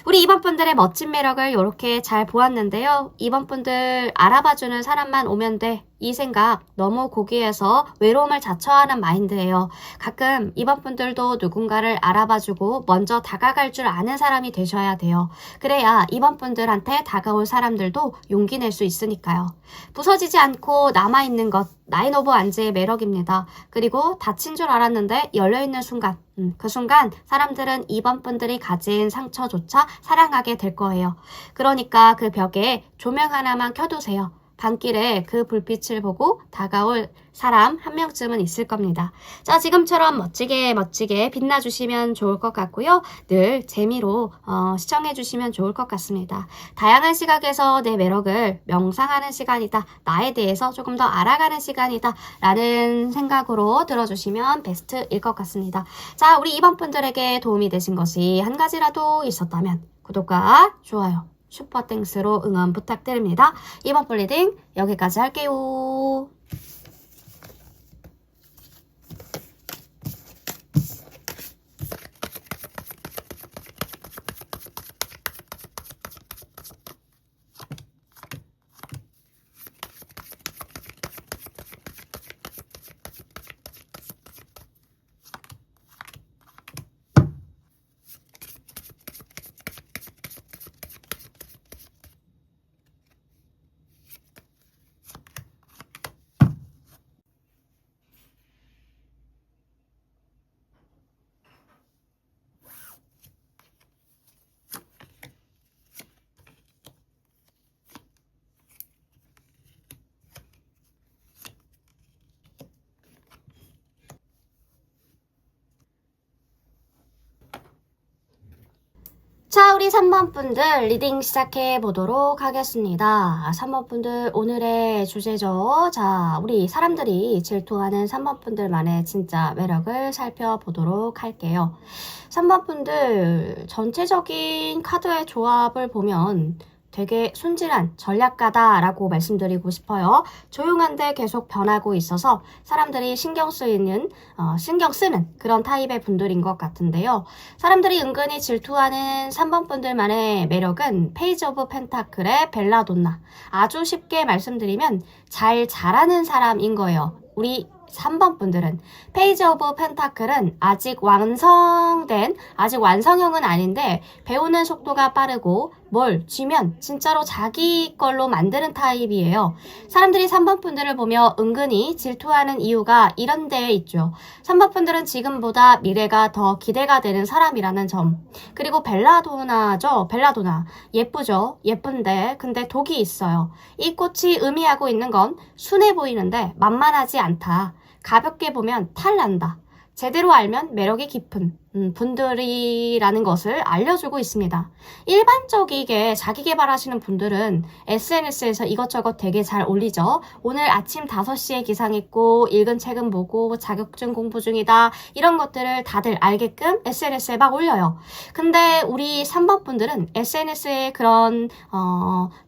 우리 이번 분들의 멋진 매력을 이렇게 잘 보았는데요. 이번 분들 알아봐주는 사람만 오면 돼. 이 생각 너무 고귀해서 외로움을 자처하는 마인드예요. 가끔 이번 분들도 누군가를 알아봐주고 먼저 다가갈 줄 아는 사람이 되셔야 돼요. 그래야 이번 분들한테 다가올 사람들도 용기 낼 수 있으니까요. 부서지지 않고 남아있는 것, 나인 오브 안즈의 매력입니다. 그리고 닫힌 줄 알았는데 열려있는 순간, 그 순간 사람들은 이번 분들이 가진 상처조차 사랑하게 될 거예요. 그러니까 그 벽에 조명 하나만 켜두세요. 밤길에 그 불빛을 보고 다가올 사람 한 명쯤은 있을 겁니다. 자, 지금처럼 멋지게 빛나주시면 좋을 것 같고요. 늘 재미로 시청해주시면 좋을 것 같습니다. 다양한 시각에서 내 매력을 명상하는 시간이다. 나에 대해서 조금 더 알아가는 시간이다. 라는 생각으로 들어주시면 베스트일 것 같습니다. 자, 우리 이번 분들에게 도움이 되신 것이 한 가지라도 있었다면 구독과 좋아요, 슈퍼땡스로 응원 부탁드립니다. 이번 분 리딩 여기까지 할게요. 자, 우리 3번 분들 리딩 시작해 보도록 하겠습니다. 3번 분들 오늘의 주제죠. 자, 우리 사람들이 질투하는 3번 분들만의 진짜 매력을 살펴보도록 할게요. 3번 분들 전체적인 카드의 조합을 보면 되게 순진한 전략가다라고 말씀드리고 싶어요. 조용한데 계속 변하고 있어서 사람들이 신경 쓰는 그런 타입의 분들인 것 같은데요. 사람들이 은근히 질투하는 3번 분들만의 매력은 페이지 오브 펜타클의 벨라돈나. 아주 쉽게 말씀드리면 잘 자라는 사람인 거예요. 우리 3번 분들은 페이지 오브 펜타클은 아직 완성형은 아닌데 배우는 속도가 빠르고 뭘 쥐면 진짜로 자기 걸로 만드는 타입이에요. 사람들이 3번 분들을 보며 은근히 질투하는 이유가 이런 데에 있죠. 3번 분들은 지금보다 미래가 더 기대가 되는 사람이라는 점. 그리고 벨라도나죠. 벨라도나. 예쁘죠. 예쁜데 근데 독이 있어요. 이 꽃이 의미하고 있는 건 순해 보이는데 만만하지 않다. 가볍게 보면 탈난다. 제대로 알면 매력이 깊은 분들이라는 것을 알려주고 있습니다. 일반적이게 자기 개발하시는 분들은 SNS에서 이것저것 되게 잘 올리죠. 오늘 아침 5시에 기상했고 읽은 책은 뭐고 자격증 공부 중이다. 이런 것들을 다들 알게끔 SNS에 막 올려요. 근데 우리 3번 분들은 SNS에 그런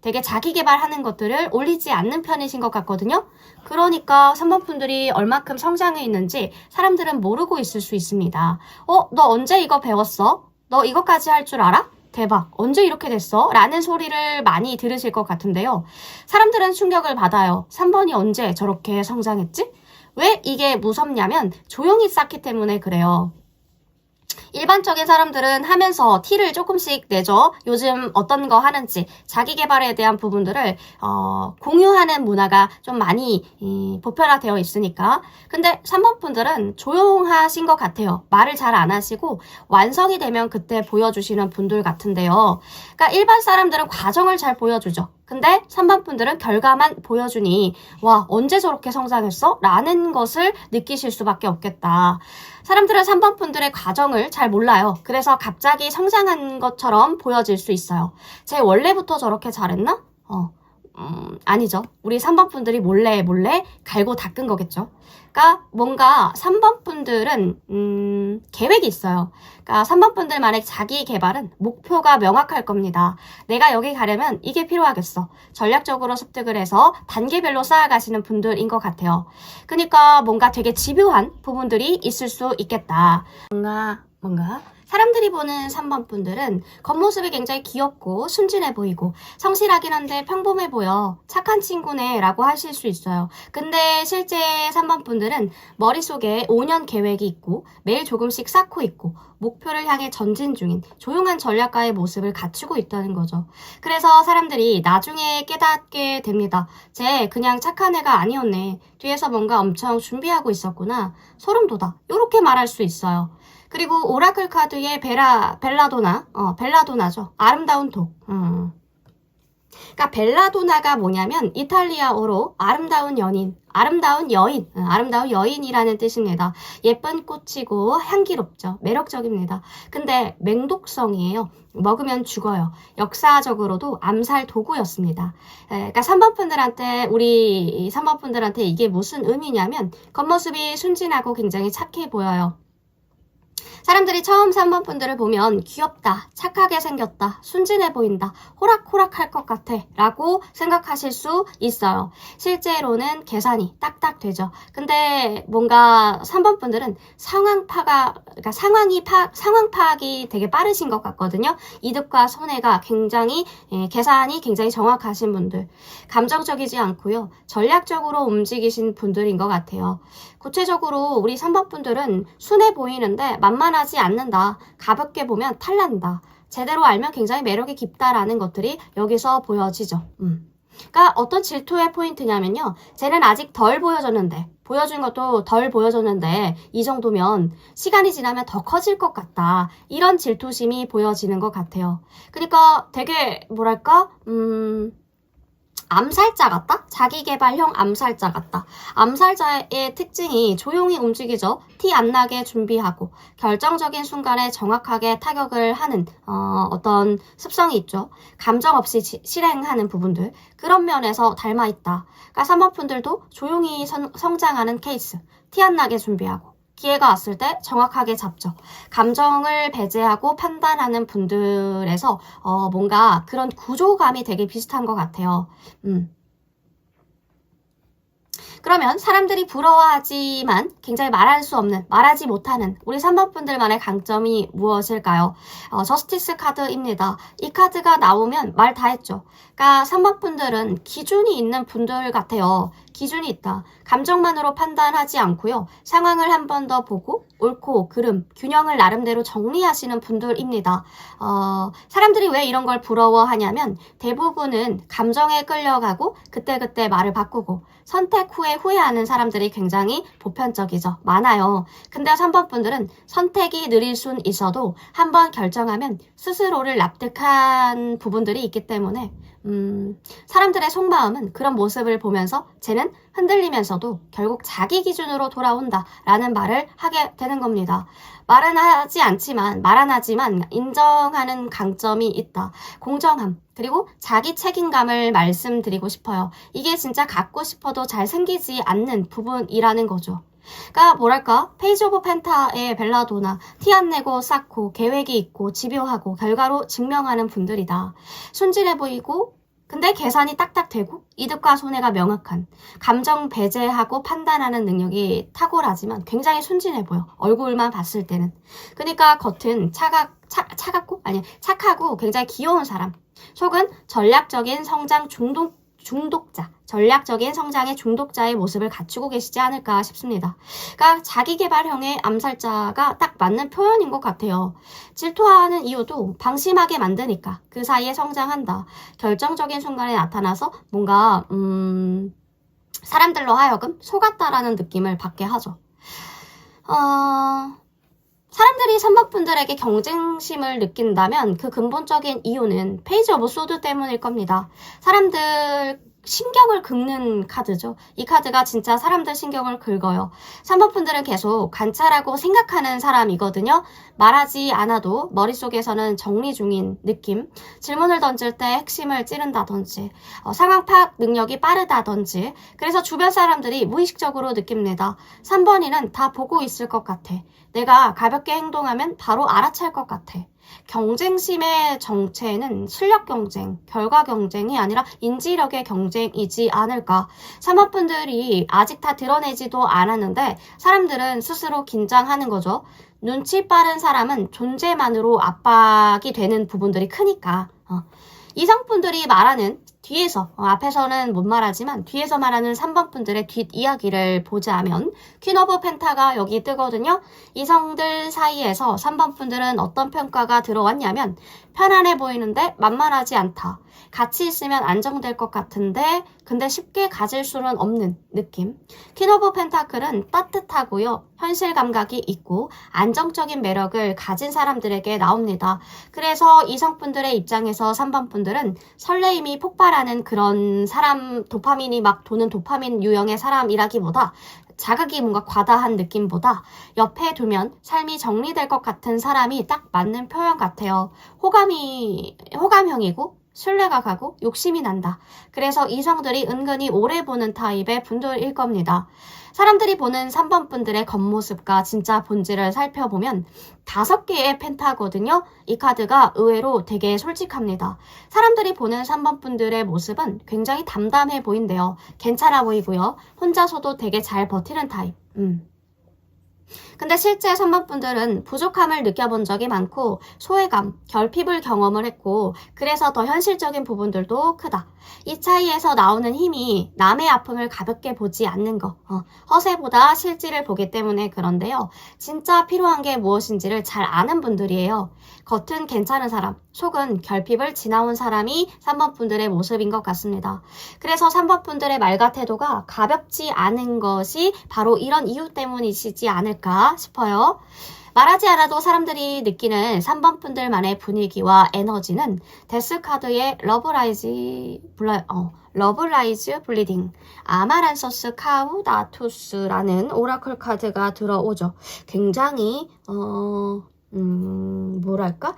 되게 자기 개발하는 것들을 올리지 않는 편이신 것 같거든요. 그러니까 3번 분들이 얼마큼 성장해 있는지 사람들은 모르고 있을 수 있습니다. 너 언제 이거 배웠어? 너 이거까지 할 줄 알아? 대박. 언제 이렇게 됐어? 라는 소리를 많이 들으실 것 같은데요. 사람들은 충격을 받아요. 3번이 언제 저렇게 성장했지? 왜 이게 무섭냐면 조용히 쌓기 때문에 그래요. 일반적인 사람들은 하면서 티를 조금씩 내죠. 요즘 어떤 거 하는지 자기 개발에 대한 부분들을 공유하는 문화가 좀 많이 보편화되어 있으니까. 근데 3번 분들은 조용하신 것 같아요. 말을 잘 안 하시고 완성이 되면 그때 보여주시는 분들 같은데요. 그러니까 일반 사람들은 과정을 잘 보여주죠. 근데 3번 분들은 결과만 보여주니 와 언제 저렇게 성장했어? 라는 것을 느끼실 수밖에 없겠다. 사람들은 3번 분들의 과정을 잘 몰라요. 그래서 갑자기 성장한 것처럼 보여질 수 있어요. 쟤 원래부터 저렇게 잘했나? 아니죠. 우리 3번 분들이 몰래 갈고 닦은 거겠죠. 그러니까 뭔가 3번 분들은 계획이 있어요. 그러니까 3번 분들만의 자기 개발은 목표가 명확할 겁니다. 내가 여기 가려면 이게 필요하겠어. 전략적으로 습득을 해서 단계별로 쌓아가시는 분들인 것 같아요. 그러니까 뭔가 되게 집요한 부분들이 있을 수 있겠다. 뭔가 사람들이 보는 3번 분들은 겉모습이 굉장히 귀엽고 순진해 보이고 성실하긴 한데 평범해 보여. 착한 친구네 라고 하실 수 있어요. 근데 실제 3번 분들은 머릿속에 5년 계획이 있고 매일 조금씩 쌓고 있고 목표를 향해 전진 중인 조용한 전략가의 모습을 갖추고 있다는 거죠. 그래서 사람들이 나중에 깨닫게 됩니다. 쟤 그냥 착한 애가 아니었네. 뒤에서 뭔가 엄청 준비하고 있었구나. 소름 돋아. 이렇게 말할 수 있어요. 그리고 오라클 카드의 벨라도나죠. 아름다운 독. 그러니까 벨라도나가 뭐냐면 이탈리아어로 아름다운 여인, 아름다운 여인이라는 뜻입니다. 예쁜 꽃이고 향기롭죠. 매력적입니다. 근데 맹독성이에요. 먹으면 죽어요. 역사적으로도 암살 도구였습니다. 그러니까 3번 분들한테 우리 3번 분들한테 이게 무슨 의미냐면 겉모습이 순진하고 굉장히 착해 보여요. 사람들이 처음 3번 분들을 보면 귀엽다, 착하게 생겼다, 순진해 보인다, 호락호락할 것 같아 라고 생각하실 수 있어요. 실제로는 계산이 딱딱 되죠. 근데 뭔가 3번 분들은 상황 파악이 되게 빠르신 것 같거든요. 이득과 손해가 굉장히 계산이 굉장히 정확하신 분들. 감정적이지 않고요. 전략적으로 움직이신 분들인 것 같아요. 구체적으로 우리 3번 분들은 순해 보이는데 만만하지 않는다. 가볍게 보면 탈난다. 제대로 알면 굉장히 매력이 깊다라는 것들이 여기서 보여지죠. 그러니까 어떤 질투의 포인트냐면요. 쟤는 아직 덜 보여줬는데 보여준 것도 덜 보여줬는데 이 정도면 시간이 지나면 더 커질 것 같다. 이런 질투심이 보여지는 것 같아요. 그러니까 되게 뭐랄까 암살자 같다? 자기개발형 암살자 같다. 암살자의 특징이 조용히 움직이죠. 티 안 나게 준비하고 결정적인 순간에 정확하게 타격을 하는 어떤 습성이 있죠. 감정 없이 실행하는 부분들. 그런 면에서 닮아있다. 그러니까 3번 분들도 조용히 성장하는 케이스. 티 안 나게 준비하고 기회가 왔을 때 정확하게 잡죠. 감정을 배제하고 판단하는 분들에서 뭔가 그런 구조감이 되게 비슷한 것 같아요. 그러면 사람들이 부러워하지만 굉장히 말하지 못하는 우리 3번 분들만의 강점이 무엇일까요? 저스티스 카드입니다. 이 카드가 나오면 말 다 했죠. 그러니까 3번 분들은 기준이 있는 분들 같아요. 기준이 있다. 감정만으로 판단하지 않고요. 상황을 한 번 더 보고 옳고 그름, 균형을 나름대로 정리하시는 분들입니다. 사람들이 왜 이런 걸 부러워하냐면 대부분은 감정에 끌려가고 그때그때 말을 바꾸고 선택 후에 후회하는 사람들이 굉장히 보편적이죠. 많아요. 근데 3번 분들은 선택이 느릴 순 있어도 한번 결정하면 스스로를 납득한 부분들이 있기 때문에 사람들의 속마음은 그런 모습을 보면서 쟤는 흔들리면서도 결국 자기 기준으로 돌아온다 라는 말을 하게 되는 겁니다. 말은 안 하지만 인정하는 강점이 있다. 공정함 그리고 자기 책임감을 말씀드리고 싶어요. 이게 진짜 갖고 싶어도 잘 생기지 않는 부분이라는 거죠. 그러니까 뭐랄까 페이지 오브 펜타의 벨라도나 티 안 내고 쌓고 계획이 있고 집요하고 결과로 증명하는 분들이다. 순진해 보이고 근데 계산이 딱딱 되고 이득과 손해가 명확한 감정 배제하고 판단하는 능력이 탁월하지만 굉장히 순진해 보여. 얼굴만 봤을 때는. 그러니까 겉은 착하고 굉장히 귀여운 사람. 속은 전략적인 성장 중독자, 전략적인 성장의 중독자의 모습을 갖추고 계시지 않을까 싶습니다. 그러니까 자기계발형의 암살자가 딱 맞는 표현인 것 같아요. 질투하는 이유도 방심하게 만드니까 그 사이에 성장한다. 결정적인 순간에 나타나서 뭔가 사람들로 하여금 속았다라는 느낌을 받게 하죠. 사람들이 선박분들에게 경쟁심을 느낀다면 그 근본적인 이유는 페이지 오브 소드 때문일 겁니다. 사람들 신경을 긁는 카드죠. 이 카드가 진짜 사람들 신경을 긁어요. 3번분들은 계속 관찰하고 생각하는 사람이거든요. 말하지 않아도 머릿속에서는 정리 중인 느낌. 질문을 던질 때 핵심을 찌른다든지 상황 파악 능력이 빠르다든지 그래서 주변 사람들이 무의식적으로 느낍니다. 3번이는 다 보고 있을 것 같아. 내가 가볍게 행동하면 바로 알아챌 것 같아. 경쟁심의 정체는 실력 경쟁, 결과 경쟁이 아니라 인지력의 경쟁이지 않을까. 3번분들이 아직 다 드러내지도 않았는데 사람들은 스스로 긴장하는 거죠. 눈치 빠른 사람은 존재만으로 압박이 되는 부분들이 크니까. 이성분들이 말하는 뒤에서, 앞에서는 못 말하지만 뒤에서 말하는 3번분들의 뒷이야기를 보자면 퀸 오브 펜타가 여기 뜨거든요. 이성들 사이에서 3번분들은 어떤 평가가 들어왔냐면 편안해 보이는데 만만하지 않다. 같이 있으면 안정될 것 같은데 근데 쉽게 가질 수는 없는 느낌. 퀸 오브 펜타클은 따뜻하고요. 현실 감각이 있고 안정적인 매력을 가진 사람들에게 나옵니다. 그래서 이성분들의 입장에서 3번분들은 설레임이 폭발하는 그런 사람, 도파민이 막 도는 도파민 유형의 사람이라기보다 자극이 뭔가 과다한 느낌보다 옆에 두면 삶이 정리될 것 같은 사람이 딱 맞는 표현 같아요. 호감형이고 신뢰가 가고 욕심이 난다. 그래서 이성들이 은근히 오래 보는 타입의 분들일 겁니다. 사람들이 보는 3번 분들의 겉모습과 진짜 본질을 살펴보면 5개의 펜타거든요. 이 카드가 의외로 되게 솔직합니다. 사람들이 보는 3번 분들의 모습은 굉장히 담담해 보인대요. 괜찮아 보이고요. 혼자서도 되게 잘 버티는 타입. 근데 실제 3번분들은 부족함을 느껴본 적이 많고 소외감, 결핍을 경험을 했고 그래서 더 현실적인 부분들도 크다. 이 차이에서 나오는 힘이 남의 아픔을 가볍게 보지 않는 거, 허세보다 실질을 보기 때문에 그런데요. 진짜 필요한 게 무엇인지를 잘 아는 분들이에요. 겉은 괜찮은 사람, 속은 결핍을 지나온 사람이 3번분들의 모습인 것 같습니다. 그래서 3번분들의 말과 태도가 가볍지 않은 것이 바로 이런 이유 때문이시지 않을까 싶어요. 말하지 않아도 사람들이 느끼는 3번 분들만의 분위기와 에너지는 데스카드의 러브라이즈 블리딩, 아마란서스 카우다투스라는 오라클 카드가 들어오죠. 굉장히 뭐랄까?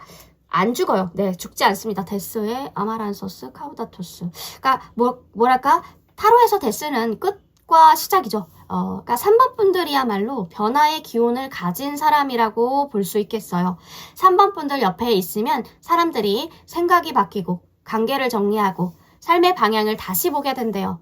안 죽어요. 네, 죽지 않습니다. 데스의 아마란서스 카우다투스. 그러니까 뭐랄까? 타로에서 데스는 끝과 시작이죠. 그러니까 3번 분들이야말로 변화의 기운을 가진 사람이라고 볼 수 있겠어요. 3번 분들 옆에 있으면 사람들이 생각이 바뀌고 관계를 정리하고 삶의 방향을 다시 보게 된대요.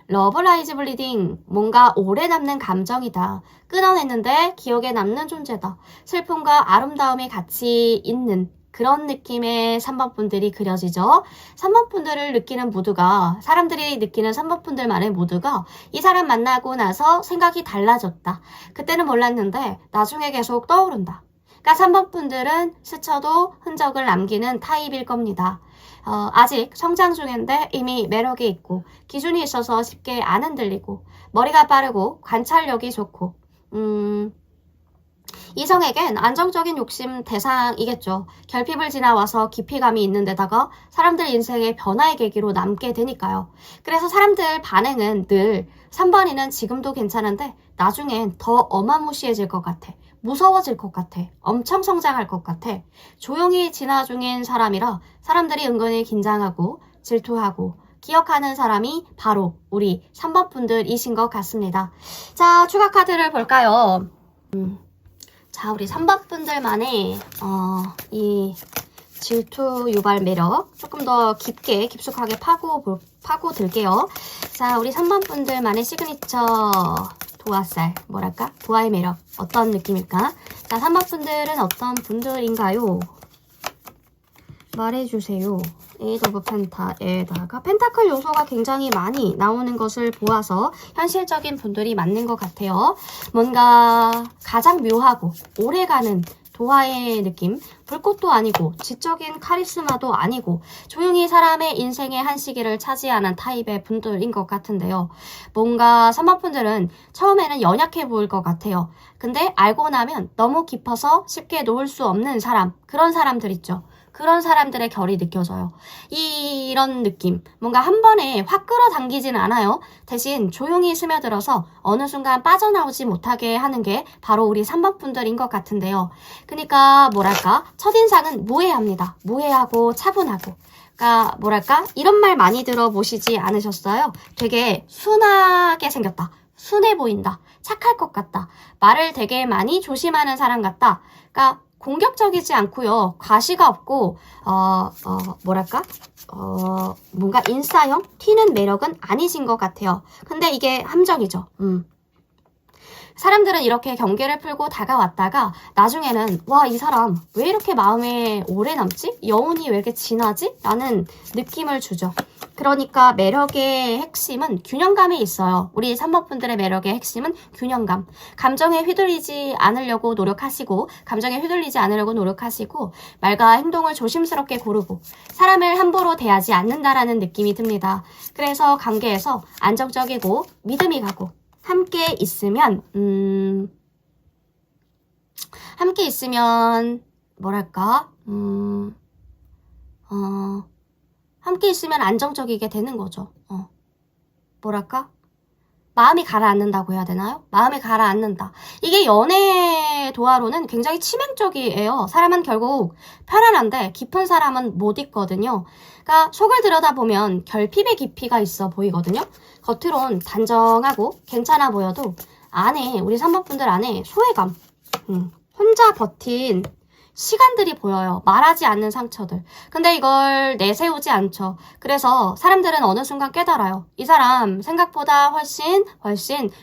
러브라이즈 블리딩, 뭔가 오래 남는 감정이다. 끊어냈는데 기억에 남는 존재다. 슬픔과 아름다움이 같이 있는 그런 느낌의 3번분들이 그려지죠. 3번분들을 느끼는 모두가, 사람들이 느끼는 3번분들만의 모두가 이 사람 만나고 나서 생각이 달라졌다. 그때는 몰랐는데 나중에 계속 떠오른다. 그러니까 3번분들은 스쳐도 흔적을 남기는 타입일 겁니다. 아직 성장 중인데 이미 매력이 있고 기준이 있어서 쉽게 안 흔들리고 머리가 빠르고 관찰력이 좋고 이성에겐 안정적인 욕심 대상이겠죠. 결핍을 지나와서 깊이감이 있는 데다가 사람들 인생의 변화의 계기로 남게 되니까요. 그래서 사람들 반응은 늘 3번이는 지금도 괜찮은데 나중엔 더 어마무시해질 것 같아. 무서워질 것 같아. 엄청 성장할 것 같아. 조용히 진화 중인 사람이라 사람들이 은근히 긴장하고 질투하고 기억하는 사람이 바로 우리 3번 분들이신 것 같습니다. 자, 추가 카드를 볼까요? 자, 우리 3번 분들만의 이 질투 유발 매력 조금 더 깊게 깊숙하게 파고들게요. 자, 우리 3번 분들만의 시그니처 도화살, 뭐랄까? 도화의 매력 어떤 느낌일까? 자, 3번 분들은 어떤 분들인가요? 말해주세요. 에이드 오브 펜타에다가 펜타클 요소가 굉장히 많이 나오는 것을 보아서 현실적인 분들이 맞는 것 같아요. 뭔가 가장 묘하고 오래가는 도화의 느낌, 불꽃도 아니고 지적인 카리스마도 아니고 조용히 사람의 인생의 한 시기를 차지하는 타입의 분들인 것 같은데요. 뭔가 3번 분들은 처음에는 연약해 보일 것 같아요. 근데 알고 나면 너무 깊어서 쉽게 놓을 수 없는 사람, 그런 사람들 있죠. 그런 사람들의 결이 느껴져요. 이런 느낌, 뭔가 한 번에 확 끌어당기진 않아요. 대신 조용히 스며들어서 어느 순간 빠져나오지 못하게 하는 게 바로 우리 3번 분들인 것 같은데요. 그러니까 뭐랄까, 첫인상은 무해합니다. 무해하고 차분하고. 그러니까 뭐랄까, 이런 말 많이 들어보시지 않으셨어요? 되게 순하게 생겼다. 순해 보인다. 착할 것 같다. 말을 되게 많이 조심하는 사람 같다. 그러니까 공격적이지 않고요. 과시가 없고 뭐랄까? 뭔가 인싸형? 튀는 매력은 아니신 것 같아요. 근데 이게 함정이죠. 사람들은 이렇게 경계를 풀고 다가왔다가 나중에는 와, 이 사람 왜 이렇게 마음에 오래 남지? 여운이 왜 이렇게 진하지? 라는 느낌을 주죠. 그러니까 매력의 핵심은 균형감에 있어요. 우리 3번 분들의 매력의 핵심은 균형감. 감정에 휘둘리지 않으려고 노력하시고 말과 행동을 조심스럽게 고르고 사람을 함부로 대하지 않는다라는 느낌이 듭니다. 그래서 관계에서 안정적이고 믿음이 가고 함께 있으면 뭐랄까 함께 있으면 안정적이게 되는 거죠. 뭐랄까? 마음이 가라앉는다고 해야 되나요? 마음이 가라앉는다. 이게 연애 도화로는 굉장히 치명적이에요. 사람은 결국 편안한데 깊은 사람은 못 있거든요. 그러니까 속을 들여다보면 결핍의 깊이가 있어 보이거든요. 겉으론 단정하고 괜찮아 보여도 안에, 우리 3번 분들 안에 소외감, 혼자 버틴 시간들이 보여요. 말하지 않는 상처들. 근데 이걸 내세우지 않죠. 그래서 사람들은 어느 순간 깨달아요. 이 사람 생각보다 훨씬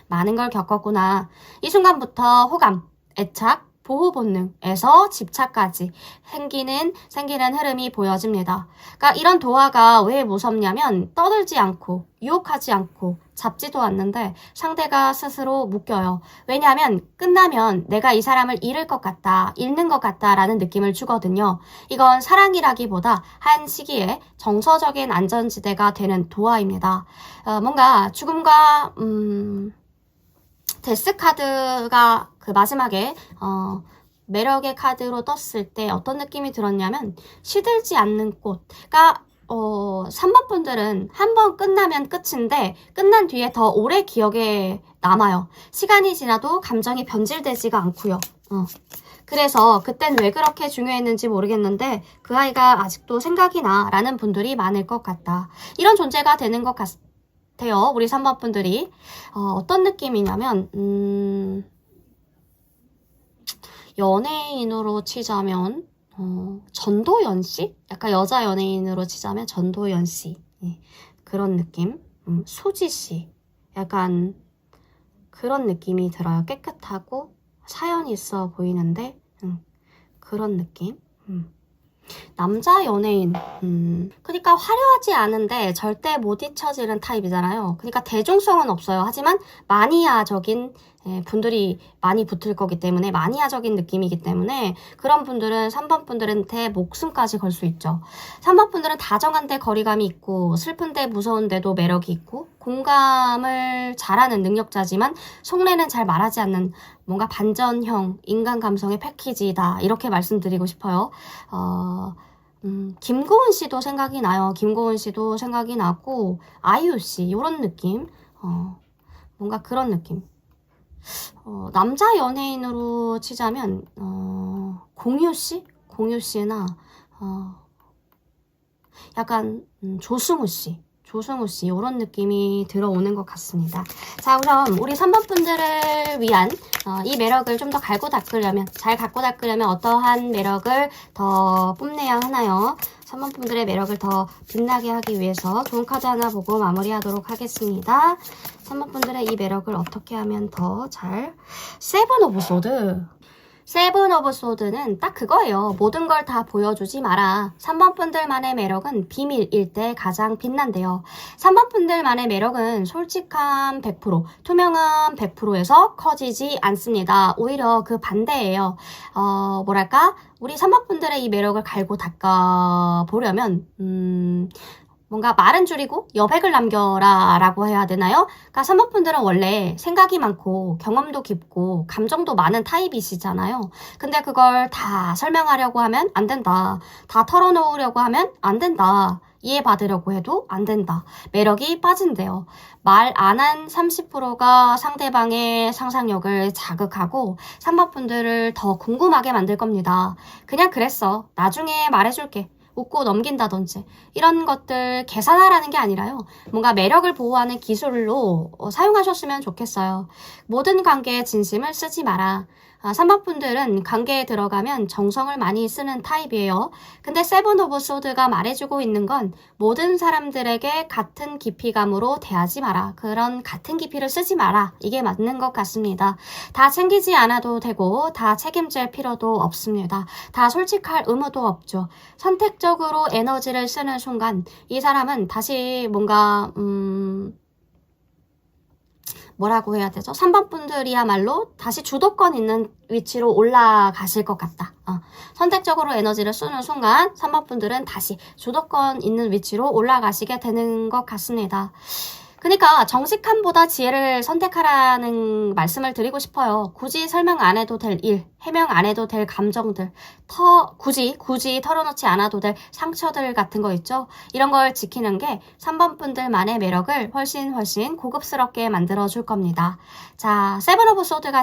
많은 걸 겪었구나. 이 순간부터 호감, 애착, 보호 본능에서 집착까지 생기는 흐름이 보여집니다. 그러니까 이런 도화가 왜 무섭냐면 떠들지 않고 유혹하지 않고 잡지도 않는데 상대가 스스로 묶여요. 왜냐하면 끝나면 내가 이 사람을 잃을 것 같다, 잃는 것 같다라는 느낌을 주거든요. 이건 사랑이라기보다 한 시기에 정서적인 안전지대가 되는 도화입니다. 뭔가 죽음과 데스 카드가 그 마지막에 매력의 카드로 떴을 때 어떤 느낌이 들었냐면 시들지 않는 꽃. 그러니까 3번 분들은 한 번 끝나면 끝인데 끝난 뒤에 더 오래 기억에 남아요. 시간이 지나도 감정이 변질되지가 않고요. 그래서 그땐 왜 그렇게 중요했는지 모르겠는데 그 아이가 아직도 생각이 나 라는 분들이 많을 것 같다. 이런 존재가 되는 것 같습니다. 우리 3번 분들이 어떤 느낌이냐면 연예인으로 치자면 전도연 씨? 약간 여자 연예인으로 치자면 전도연 씨. 그런 느낌. 수지 씨. 약간 그런 느낌이 들어요. 깨끗하고 사연이 있어 보이는데 그런 느낌. 남자 연예인, 그러니까 화려하지 않은데 절대 못 잊혀지는 타입이잖아요. 그러니까 대중성은 없어요. 하지만 마니아적인 분들이 많이 붙을 거기 때문에, 마니아적인 느낌이기 때문에 그런 분들은 3번 분들한테 목숨까지 걸 수 있죠. 3번 분들은 다정한데 거리감이 있고 슬픈데 무서운데도 매력이 있고 공감을 잘하는 능력자지만 속내는 잘 말하지 않는 뭔가 반전형 인간 감성의 패키지다, 이렇게 말씀드리고 싶어요. 김고은 씨도 생각이 나요. 김고은 씨도 생각이 나고 아이유 씨 이런 느낌, 뭔가 그런 느낌. 남자 연예인으로 치자면 공유 씨? 공유 씨나 약간 조승우 씨 이런 느낌이 들어오는 것 같습니다. 자, 그럼 우리 3번 분들을 위한 이 매력을 좀 더 잘 갖고 닦으려면 어떠한 매력을 더 뽐내야 하나요? 3번 분들의 매력을 더 빛나게 하기 위해서 좋은 카드 하나 보고 마무리하도록 하겠습니다. 3번 분들의 이 매력을 어떻게 하면 더 잘... 세븐 오브 소드. 세븐 오브 소드는 딱 그거예요. 모든 걸 다 보여주지 마라. 3번 분들만의 매력은 비밀일 때 가장 빛난대요. 3번 분들만의 매력은 솔직함 100%, 투명함 100%에서 커지지 않습니다. 오히려 그 반대예요. 뭐랄까? 우리 3번 분들의 이 매력을 갈고 닦아보려면 뭔가 말은 줄이고 여백을 남겨라 라고 해야 되나요? 그러니까 3번 분들은 원래 생각이 많고 경험도 깊고 감정도 많은 타입이시잖아요. 근데 그걸 다 설명하려고 하면 안 된다. 다 털어놓으려고 하면 안 된다. 이해받으려고 해도 안 된다. 매력이 빠진대요. 말 안 한 30%가 상대방의 상상력을 자극하고 3번 분들을 더 궁금하게 만들 겁니다. 그냥 그랬어. 나중에 말해줄게. 웃고 넘긴다든지 이런 것들 계산하라는 게 아니라요. 뭔가 매력을 보호하는 기술로 사용하셨으면 좋겠어요. 모든 관계에 진심을 쓰지 마라. 3번 분들은 관계에 들어가면 정성을 많이 쓰는 타입이에요. 근데 세븐 오브 소드가 말해주고 있는 건 모든 사람들에게 같은 깊이감으로 대하지 마라. 그런 같은 깊이를 쓰지 마라. 이게 맞는 것 같습니다. 다 챙기지 않아도 되고 다 책임질 필요도 없습니다. 다 솔직할 의무도 없죠. 선택적으로 에너지를 쓰는 순간 이 사람은 다시 뭔가 뭐라고 해야 되죠? 3번 분들이야말로 다시 주도권 있는 위치로 올라가실 것 같다. 선택적으로 에너지를 쓰는 순간 3번 분들은 다시 주도권 있는 위치로 올라가시게 되는 것 같습니다. 그러니까 정직함보다 지혜를 선택하라는 말씀을 드리고 싶어요. 굳이 설명 안 해도 될 일, 해명 안 해도 될 감정들, 굳이 털어놓지 않아도 될 상처들 같은 거 있죠? 이런 걸 지키는 게 3번 분들만의 매력을 훨씬 고급스럽게 만들어줄 겁니다. 자, 세븐 오브 소드가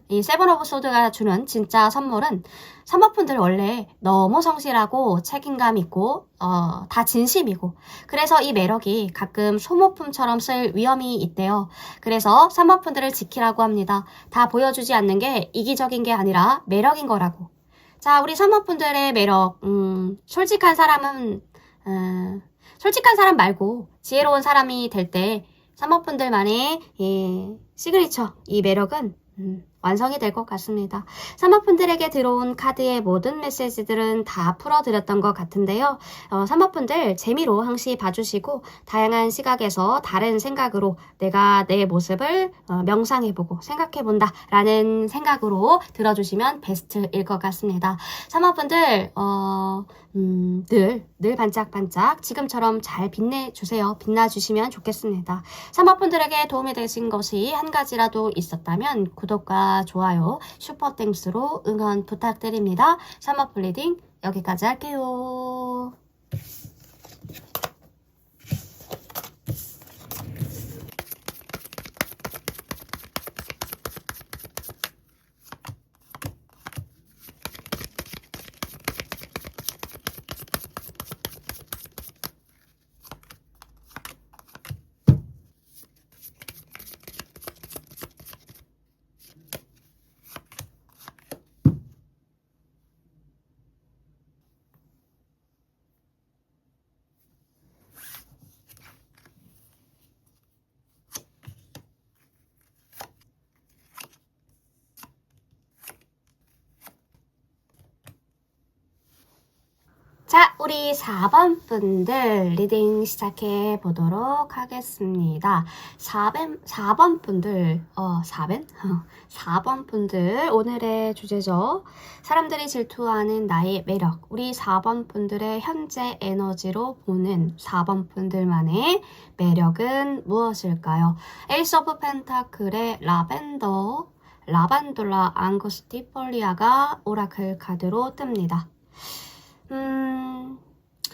이 세븐 오브 소드가 주는 진짜 선물은 3번 분들 원래 너무 성실하고 책임감 있고 다 진심이고 그래서 이 매력이 가끔 소모품처럼 쓸 위험이 있대요. 그래서 3번 분들을 지키라고 합니다. 다 보여주지 않는 게 이기적인 게 아니라 매력인 거라고. 자, 우리 3번 분들의 매력 솔직한 사람 말고 지혜로운 사람이 될 때 3번 분들만의 시그니처 이 매력은 완성이 될 것 같습니다. 3번 분들에게 들어온 카드의 모든 메시지들은 다 풀어드렸던 것 같은데요. 3번 분들 재미로 항시 봐주시고 다양한 시각에서 다른 생각으로 내가 내 모습을 명상해보고 생각해본다 라는 생각으로 들어주시면 베스트일 것 같습니다. 3번 분들 늘 반짝반짝 지금처럼 잘 빛나주시면 좋겠습니다. 3번 분들에게 도움이 되신 것이 한 가지라도 있었다면 구독과 좋아요, 슈퍼땡스로 응원 부탁드립니다. 3번 리딩 여기까지 할게요. 자, 우리 4번 분들 리딩 시작해 보도록 하겠습니다. 4번 분들, 4번 분들 오늘의 주제죠. 사람들이 질투하는 나의 매력. 우리 4번 분들의 현재 에너지로 보는 4번 분들만의 매력은 무엇일까요? 에이스 오브 펜타클의 라반돌라 앙구스티폴리아가 오라클 카드로 뜹니다.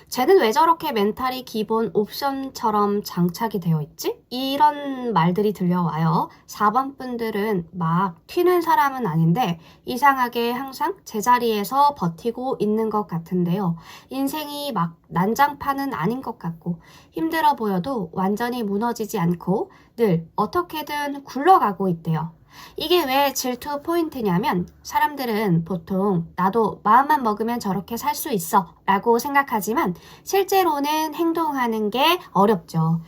쟤는 왜 저렇게 멘탈이 기본 옵션처럼 장착이 되어 있지? 이런 말들이 들려와요. 4번 분들은 막 튀는 사람은 아닌데 이상하게 항상 제자리에서 버티고 있는 것 같은데요. 인생이 막 난장판은 아닌 것 같고 힘들어 보여도 완전히 무너지지 않고 늘 어떻게든 굴러가고 있대요. 이게 왜 질투 포인트냐면 사람들은 보통 나도 마음만 먹으면 저렇게 살 수 있어 라고 생각하지만 실제로는 행동하는 게 어렵죠.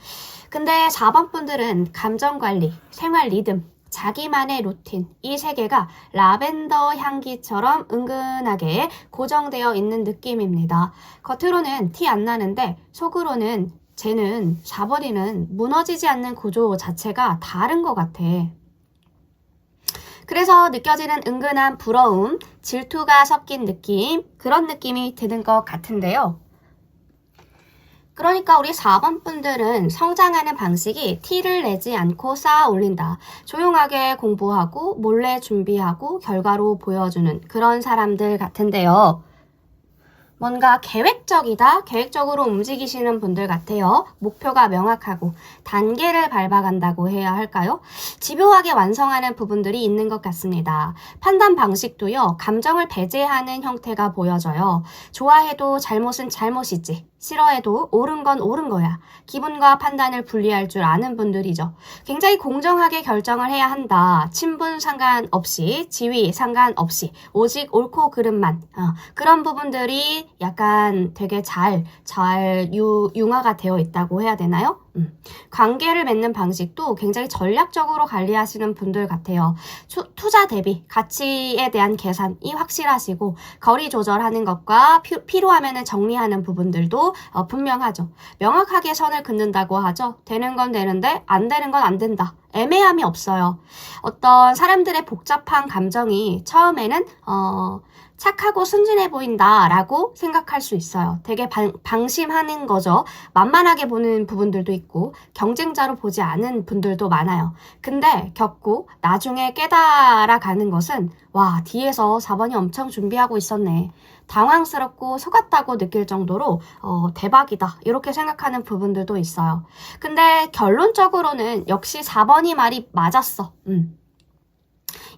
근데 4번 분들은 감정관리, 생활 리듬 자기만의 루틴, 이 세계가 라벤더 향기처럼 은근하게 고정되어 있는 느낌입니다. 겉으로는 티 안 나는데 속으로는 쟤는 4번이는 무너지지 않는 구조 자체가 다른 것 같아. 그래서 느껴지는 은근한 부러움, 질투가 섞인 느낌, 그런 느낌이 드는 것 같은데요. 그러니까 우리 4번 분들은 성장하는 방식이 티를 내지 않고 쌓아 올린다. 조용하게 공부하고 몰래 준비하고 결과로 보여주는 그런 사람들 같은데요. 뭔가 계획적이다, 계획적으로 움직이시는 분들 같아요. 목표가 명확하고 단계를 밟아간다고 해야 할까요? 집요하게 완성하는 부분들이 있는 것 같습니다. 판단 방식도요, 감정을 배제하는 형태가 보여져요. 좋아해도 잘못은 잘못이지, 싫어해도 옳은 건 옳은 거야. 기분과 판단을 분리할 줄 아는 분들이죠. 굉장히 공정하게 결정을 해야 한다. 친분 상관없이, 지위 상관없이, 오직 옳고 그름만. 그런 부분들이 약간 되게 잘 융화가 되어 있다고 해야 되나요? 관계를 맺는 방식도 굉장히 전략적으로 관리하시는 분들 같아요. 투자 대비, 가치에 대한 계산이 확실하시고 거리 조절하는 것과 필요하면 정리하는 부분들도 분명하죠. 명확하게 선을 긋는다고 하죠. 되는 건 되는데 안 되는 건 안 된다. 애매함이 없어요. 어떤 사람들의 복잡한 감정이 처음에는 착하고 순진해 보인다라고 생각할 수 있어요. 되게 방심하는 거죠. 만만하게 보는 부분들도 있고 경쟁자로 보지 않은 분들도 많아요. 근데 겪고 나중에 깨달아가는 것은 와, 뒤에서 4번이 엄청 준비하고 있었네. 당황스럽고 속았다고 느낄 정도로 대박이다. 이렇게 생각하는 부분들도 있어요. 근데 결론적으로는 역시 4번이 말이 맞았어.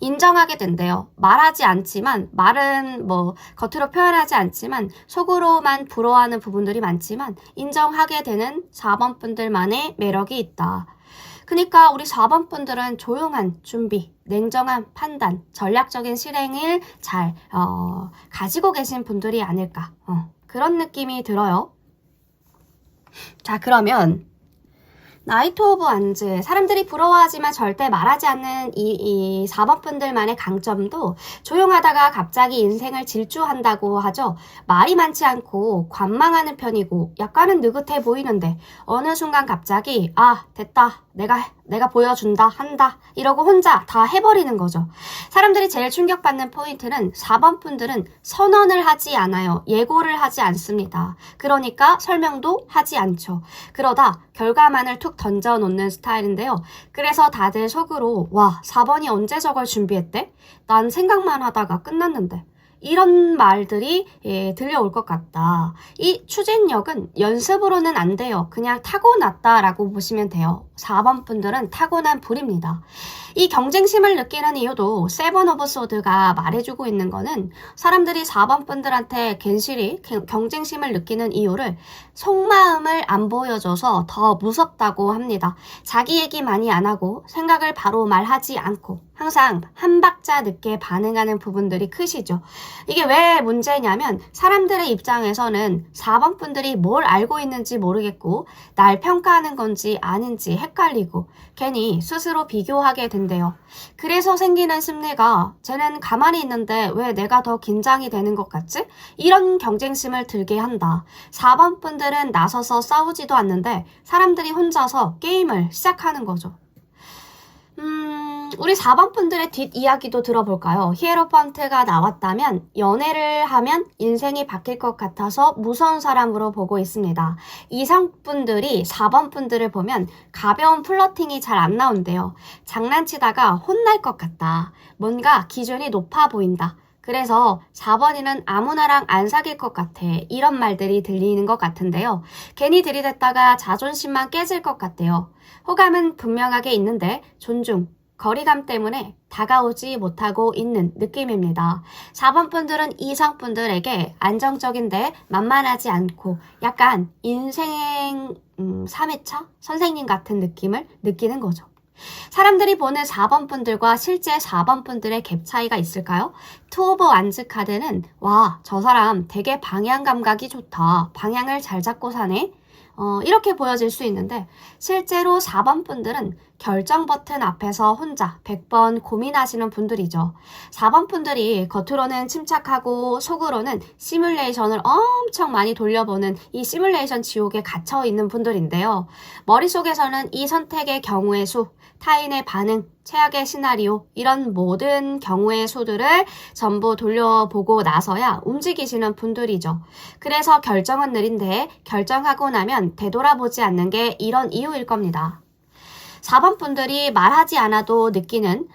인정하게 된대요. 말하지 않지만, 말은 뭐 겉으로 표현하지 않지만 속으로만 부러워하는 부분들이 많지만 인정하게 되는 4번 분들만의 매력이 있다. 그러니까 우리 4번 분들은 조용한 준비, 냉정한 판단, 전략적인 실행을 잘 가지고 계신 분들이 아닐까. 그런 느낌이 들어요. 자, 그러면 나이트 오브 완즈, 사람들이 부러워하지만 절대 말하지 않는 이 4번 분들만의 강점도 조용하다가 갑자기 인생을 질주한다고 하죠. 말이 많지 않고 관망하는 편이고 약간은 느긋해 보이는데 어느 순간 갑자기 됐다, 내가 보여준다, 한다 이러고 혼자 다 해버리는 거죠. 사람들이 제일 충격받는 포인트는 4번 분들은 선언을 하지 않아요. 예고를 하지 않습니다. 그러니까 설명도 하지 않죠. 그러다 결과만을 툭 던져놓는 스타일인데요. 그래서 다들 속으로 와, 4번이 언제 저걸 준비했대? 난 생각만 하다가 끝났는데. 이런 말들이 들려올 것 같다. 이 추진력은 연습으로는 안 돼요. 그냥 타고났다라고 보시면 돼요. 4번 분들은 타고난 불입니다. 이 경쟁심을 느끼는 이유도 세븐 오브 소드가 말해주고 있는 거는 사람들이 4번 분들한테 괜시리 경쟁심을 느끼는 이유를 속마음을 안 보여줘서 더 무섭다고 합니다. 자기 얘기 많이 안 하고 생각을 바로 말하지 않고 항상 한 박자 늦게 반응하는 부분들이 크시죠. 이게 왜 문제냐면 사람들의 입장에서는 4번 분들이 뭘 알고 있는지 모르겠고 날 평가하는 건지 아닌지 헷갈리고 괜히 스스로 비교하게 된대요. 그래서 생기는 심리가 쟤는 가만히 있는데 왜 내가 더 긴장이 되는 것 같지? 이런 경쟁심을 들게 한다. 4번 분들은 나서서 싸우지도 않는데 사람들이 혼자서 게임을 시작하는 거죠. 우리 4번 분들의 뒷이야기도 들어볼까요? 히에로판트가 나왔다면 연애를 하면 인생이 바뀔 것 같아서 무서운 사람으로 보고 있습니다. 이성분들이 4번 분들을 보면 가벼운 플러팅이 잘 안 나온대요. 장난치다가 혼날 것 같다. 뭔가 기준이 높아 보인다. 그래서 4번이는 아무나랑 안 사귈 것 같아. 이런 말들이 들리는 것 같은데요. 괜히 들이댔다가 자존심만 깨질 것 같아요. 호감은 분명하게 있는데 존중, 거리감 때문에 다가오지 못하고 있는 느낌입니다. 4번 분들은 이성분들에게 안정적인데 만만하지 않고 약간 인생 3회차 선생님 같은 느낌을 느끼는 거죠. 사람들이 보는 4번 분들과 실제 4번 분들의 갭 차이가 있을까요? 투 오브 완즈 카드는 와, 저 사람 되게 방향 감각이 좋다. 방향을 잘 잡고 사네. 이렇게 보여질 수 있는데 실제로 4번 분들은 결정 버튼 앞에서 혼자 100번 고민하시는 분들이죠. 4번 분들이 겉으로는 침착하고 속으로는 시뮬레이션을 엄청 많이 돌려보는 이 시뮬레이션 지옥에 갇혀 있는 분들인데요. 머릿속에서는 이 선택의 경우의 수, 타인의 반응, 최악의 시나리오 이런 모든 경우의 수들을 전부 돌려보고 나서야 움직이시는 분들이죠. 그래서 결정은 느린데 결정하고 나면 되돌아보지 않는 게 이런 이유일 겁니다. 4번 분들이 말하지 않아도 느끼는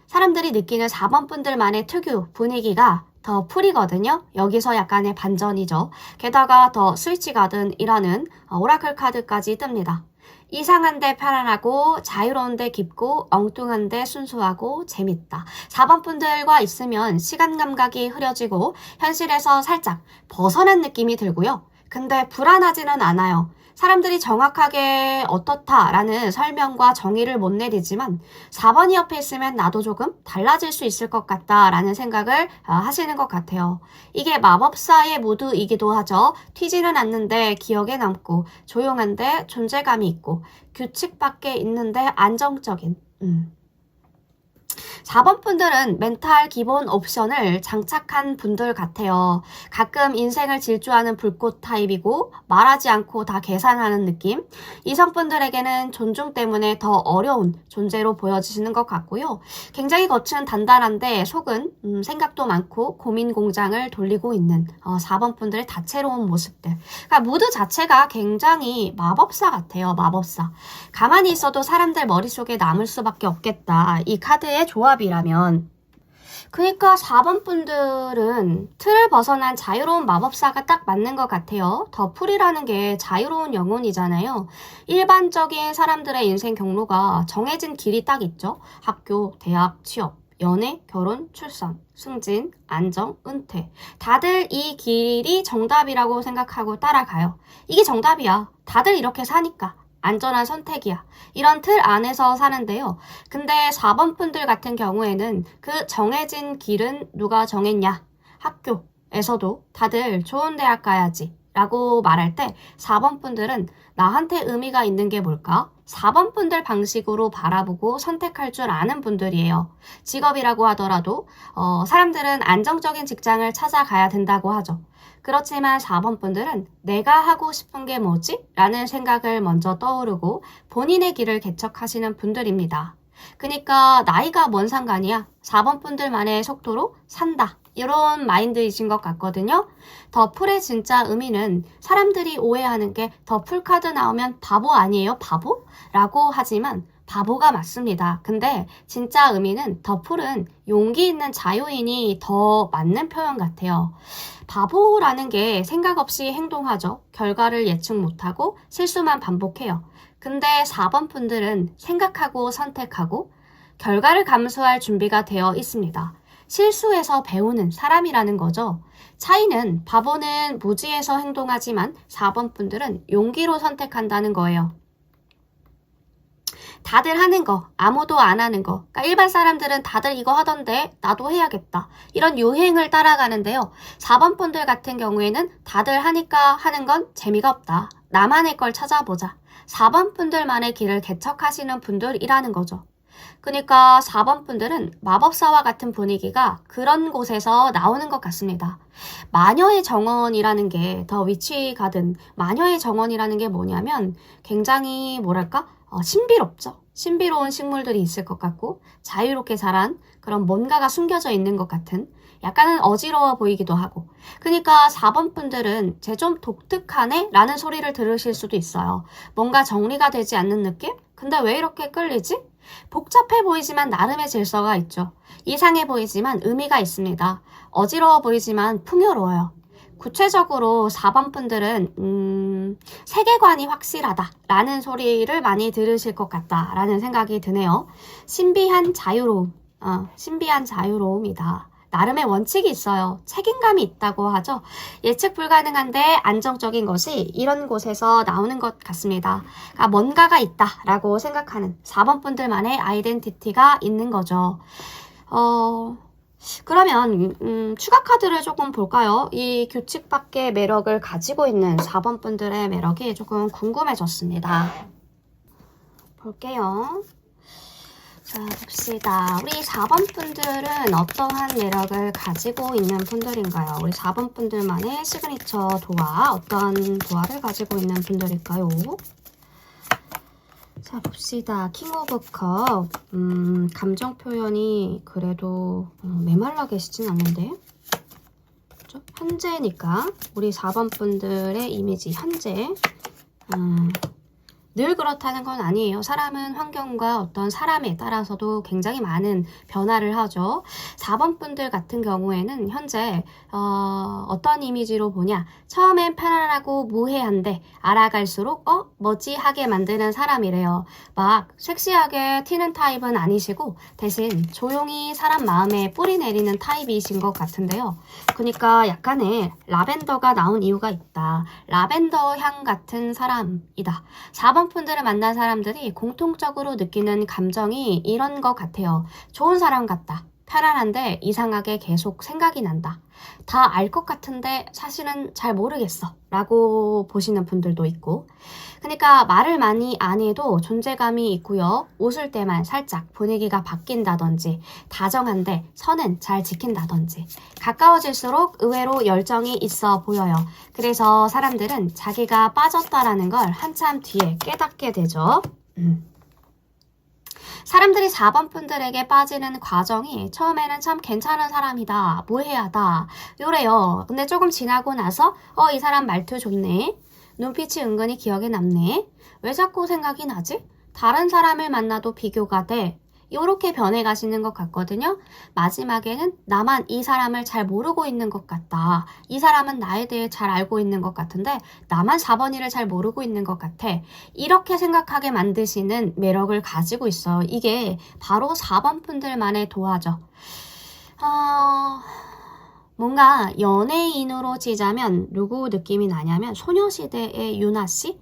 사람들이 느끼는 4번 분들만의 특유 분위기가 더 풀이거든요. 여기서 약간의 반전이죠. 게다가 더 스위치 가든이라는 오라클 카드까지 뜹니다. 이상한데 편안하고 자유로운데 깊고 엉뚱한데 순수하고 재밌다. 4번 분들과 있으면 시간 감각이 흐려지고 현실에서 살짝 벗어난 느낌이 들고요. 근데 불안하지는 않아요. 사람들이 정확하게 어떻다라는 설명과 정의를 못 내리지만 4번이 옆에 있으면 나도 조금 달라질 수 있을 것 같다라는 생각을 하시는 것 같아요. 이게 마법사의 무드이기도 하죠. 튀지는 않는데 기억에 남고 조용한데 존재감이 있고 규칙 밖에 있는데 안정적인 4번 분들은 멘탈 기본 옵션을 장착한 분들 같아요. 가끔 인생을 질주하는 불꽃 타입이고 말하지 않고 다 계산하는 느낌. 이성분들에게는 존중 때문에 더 어려운 존재로 보여지시는 것 같고요. 굉장히 겉은 단단한데 속은 생각도 많고 고민 공장을 돌리고 있는 4번 분들의 다채로운 모습들. 그러니까 무드 자체가 굉장히 마법사 같아요. 마법사. 가만히 있어도 사람들 머릿속에 남을 수밖에 없겠다. 이 카드의 조합이라면. 그러니까 4번 분들은 틀을 벗어난 자유로운 마법사가 딱 맞는 것 같아요. 더 풀이라는 게 자유로운 영혼이잖아요. 일반적인 사람들의 인생 경로가 정해진 길이 딱 있죠. 학교, 대학, 취업, 연애, 결혼, 출산, 승진, 안정, 은퇴. 다들 이 길이 정답이라고 생각하고 따라가요. 이게 정답이야. 다들 이렇게 사니까. 안전한 선택이야. 이런 틀 안에서 사는데요. 근데 4번 분들 같은 경우에는 그 정해진 길은 누가 정했냐? 학교에서도 다들 좋은 대학 가야지 라고 말할 때 4번 분들은 나한테 의미가 있는 게 뭘까? 4번 분들 방식으로 바라보고 선택할 줄 아는 분들이에요. 직업이라고 하더라도 사람들은 안정적인 직장을 찾아가야 된다고 하죠. 그렇지만 4번 분들은 내가 하고 싶은 게 뭐지? 라는 생각을 먼저 떠오르고 본인의 길을 개척하시는 분들입니다. 그러니까 나이가 뭔 상관이야. 4번 분들만의 속도로 산다. 이런 마인드이신 것 같거든요. 더 풀의 진짜 의미는 사람들이 오해하는 게 더 풀 카드 나오면 바보 아니에요? 바보? 라고 하지만 바보가 맞습니다. 근데 진짜 의미는 더 풀은 용기 있는 자유인이 더 맞는 표현 같아요. 바보라는 게 생각 없이 행동하죠. 결과를 예측 못하고 실수만 반복해요. 근데 4번 분들은 생각하고 선택하고 결과를 감수할 준비가 되어 있습니다. 실수에서 배우는 사람이라는 거죠. 차이는 바보는 무지해서 행동하지만 4번 분들은 용기로 선택한다는 거예요. 다들 하는 거, 아무도 안 하는 거. 그러니까 일반 사람들은 다들 이거 하던데 나도 해야겠다. 이런 유행을 따라가는데요. 4번 분들 같은 경우에는 다들 하니까 하는 건 재미가 없다. 나만의 걸 찾아보자. 4번 분들만의 길을 개척하시는 분들이라는 거죠. 그러니까 4번 분들은 마법사와 같은 분위기가 그런 곳에서 나오는 것 같습니다. 마녀의 정원이라는 게 더 위치가든 마녀의 정원이라는 게 뭐냐면 굉장히 뭐랄까 신비롭죠. 신비로운 식물들이 있을 것 같고 자유롭게 자란 그런 뭔가가 숨겨져 있는 것 같은 약간은 어지러워 보이기도 하고 그러니까 4번 분들은 쟤 좀 독특하네? 라는 소리를 들으실 수도 있어요. 뭔가 정리가 되지 않는 느낌? 근데 왜 이렇게 끌리지? 복잡해 보이지만 나름의 질서가 있죠. 이상해 보이지만 의미가 있습니다. 어지러워 보이지만 풍요로워요. 구체적으로 4번 분들은 세계관이 확실하다 라는 소리를 많이 들으실 것 같다 라는 생각이 드네요. 신비한 자유로움, 신비한 자유로움이다. 나름의 원칙이 있어요. 책임감이 있다고 하죠. 예측 불가능한데 안정적인 것이 이런 곳에서 나오는 것 같습니다. 그러니까 뭔가가 있다라고 생각하는 4번 분들만의 아이덴티티가 있는 거죠. 그러면 추가 카드를 조금 볼까요? 이 규칙 밖의 매력을 가지고 있는 4번 분들의 매력이 조금 궁금해졌습니다. 볼게요. 자, 봅시다. 우리 4번 분들은 어떠한 매력을 가지고 있는 분들인가요? 우리 4번 분들만의 시그니처 도화, 어떠한 도화를 가지고 있는 분들일까요? 자, 봅시다. 킹 오브 컵. 감정 표현이 그래도 메말라 계시진 않는데. 그렇죠? 현재니까 우리 4번 분들의 이미지 현재. 늘 그렇다는 건 아니에요. 사람은 환경과 어떤 사람에 따라서도 굉장히 많은 변화를 하죠. 4번 분들 같은 경우에는 현재 어떤 이미지로 보냐. 처음엔 편안하고 무해한데 알아갈수록 뭐지 하게 만드는 사람이래요. 막 섹시하게 튀는 타입은 아니시고 대신 조용히 사람 마음에 뿌리 내리는 타입이신 것 같은데요. 그러니까 약간의 라벤더가 나온 이유가 있다. 라벤더 향 같은 사람이다. 4번 분들을 만난 사람들이 공통적으로 느끼는 감정이 이런 것 같아요. 좋은 사람 같다. 편안한데 이상하게 계속 생각이 난다. 다 알 것 같은데 사실은 잘 모르겠어 라고 보시는 분들도 있고, 그러니까 말을 많이 안 해도 존재감이 있고요. 웃을 때만 살짝 분위기가 바뀐다든지, 다정한데 선은 잘 지킨다든지, 가까워질수록 의외로 열정이 있어 보여요. 그래서 사람들은 자기가 빠졌다라는 걸 한참 뒤에 깨닫게 되죠. 사람들이 4번 분들에게 빠지는 과정이 처음에는 참 괜찮은 사람이다, 무해하다 요래요. 근데 조금 지나고 나서 이 사람 말투 좋네, 눈빛이 은근히 기억에 남네, 왜 자꾸 생각이 나지? 다른 사람을 만나도 비교가 돼, 요렇게 변해가시는 것 같거든요. 마지막에는 나만 이 사람을 잘 모르고 있는 것 같다. 이 사람은 나에 대해 잘 알고 있는 것 같은데 나만 4번이를 잘 모르고 있는 것 같아. 이렇게 생각하게 만드시는 매력을 가지고 있어요. 이게 바로 4번 분들만의 도화죠. 뭔가 연예인으로 치자면 누구 느낌이 나냐면 소녀시대의 유나씨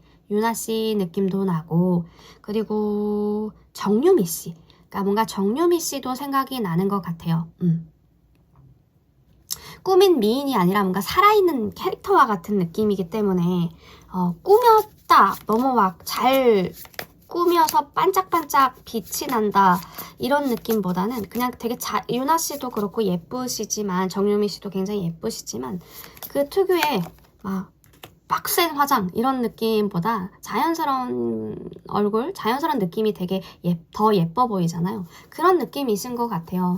느낌도 나고, 그리고 정유미씨, 그러니까 뭔가 정유미씨도 생각이 나는 것 같아요. 꾸민 미인이 아니라 뭔가 살아있는 캐릭터와 같은 느낌이기 때문에 꾸몄다, 너무 막 잘 꾸며서 반짝반짝 빛이 난다 이런 느낌보다는 그냥 되게 유나씨도 그렇고 예쁘시지만, 정유미씨도 굉장히 예쁘시지만 그 특유의 막 빡센 화장 이런 느낌보다 자연스러운 얼굴, 자연스러운 느낌이 되게 더 예뻐 보이잖아요. 그런 느낌이신 것 같아요.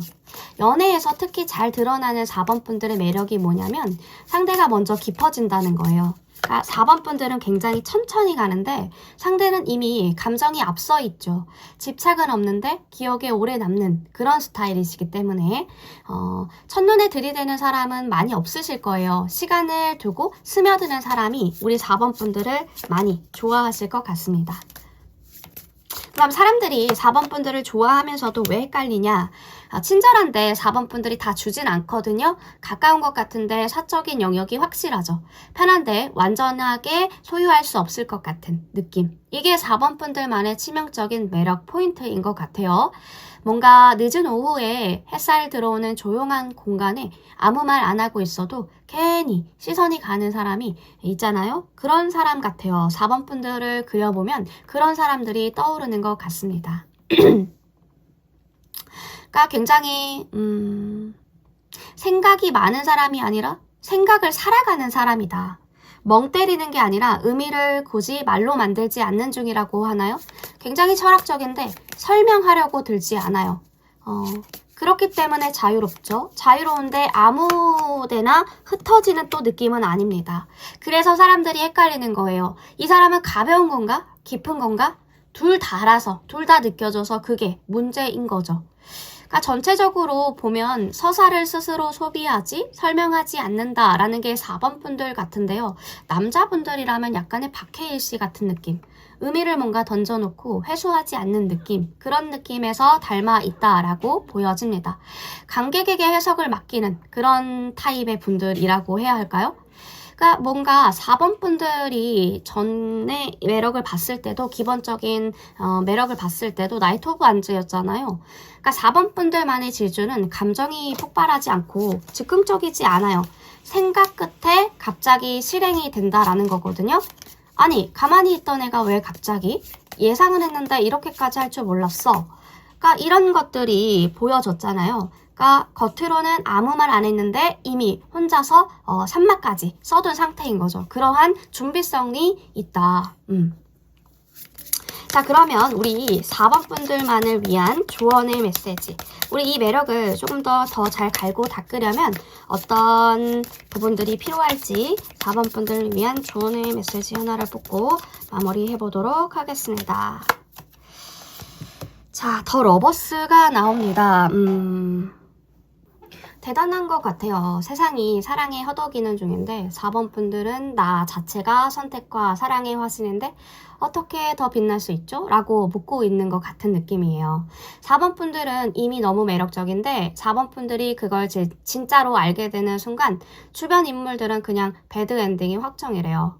연애에서 특히 잘 드러나는 4번 분들의 매력이 뭐냐면 상대가 먼저 깊어진다는 거예요. 그러니까 4번 분들은 굉장히 천천히 가는데 상대는 이미 감정이 앞서 있죠. 집착은 없는데 기억에 오래 남는 그런 스타일이시기 때문에 첫눈에 들이대는 사람은 많이 없으실 거예요. 시간을 두고 스며드는 사람이 우리 4번 분들을 많이 좋아하실 것 같습니다. 그럼 사람들이 4번 분들을 좋아하면서도 왜 헷갈리냐? 친절한데 4번 분들이 다 주진 않거든요. 가까운 것 같은데 사적인 영역이 확실하죠. 편한데 완전하게 소유할 수 없을 것 같은 느낌. 이게 4번 분들만의 치명적인 매력 포인트인 것 같아요. 뭔가 늦은 오후에 햇살 들어오는 조용한 공간에 아무 말 안 하고 있어도 괜히 시선이 가는 사람이 있잖아요. 그런 사람 같아요. 4번 분들을 그려보면 그런 사람들이 떠오르는 것 같습니다. 그러니까 굉장히 생각이 많은 사람이 아니라 생각을 살아가는 사람이다. 멍 때리는 게 아니라 의미를 굳이 말로 만들지 않는 중이라고 하나요? 굉장히 철학적인데 설명하려고 들지 않아요. 그렇기 때문에 자유롭죠. 자유로운데 아무데나 흩어지는 또 느낌은 아닙니다. 그래서 사람들이 헷갈리는 거예요. 이 사람은 가벼운 건가? 깊은 건가? 둘 다라서, 둘 다 느껴져서 그게 문제인 거죠. 그러니까 전체적으로 보면 서사를 스스로 소비하지 설명하지 않는다라는 게 4번 분들 같은데요. 남자분들이라면 약간의 박해일 씨 같은 느낌, 의미를 뭔가 던져놓고 회수하지 않는 느낌, 그런 느낌에서 닮아 있다라고 보여집니다. 관객에게 해석을 맡기는 그런 타입의 분들이라고 해야 할까요? 그러니까 뭔가 4번 분들이 전에 매력을 봤을 때도 기본적인 매력을 봤을 때도 나이트 오브 안즈였잖아요. 그러니까 4번 분들만의 질주는 감정이 폭발하지 않고 즉흥적이지 않아요. 생각 끝에 갑자기 실행이 된다라는 거거든요. 아니, 가만히 있던 애가 왜 갑자기 예상은 했는데 이렇게까지 할 줄 몰랐어. 그러니까 이런 것들이 보여졌잖아요. 그러니까 겉으로는 아무 말 안 했는데 이미 혼자서 산마까지 써둔 상태인 거죠. 그러한 준비성이 있다. 자, 그러면 우리 4번 분들만을 위한 조언의 메시지. 우리 이 매력을 조금 더 잘 갈고 닦으려면 어떤 부분들이 필요할지 4번 분들을 위한 조언의 메시지 하나를 뽑고 마무리해 보도록 하겠습니다. 자, 더 러버스가 나옵니다. 대단한 것 같아요. 세상이 사랑에 허덕이는 중인데 4번 분들은 나 자체가 선택과 사랑의 화신인데 어떻게 더 빛날 수 있죠? 라고 묻고 있는 것 같은 느낌이에요. 4번 분들은 이미 너무 매력적인데 4번 분들이 그걸 진짜로 알게 되는 순간 주변 인물들은 그냥 배드 엔딩이 확정이래요.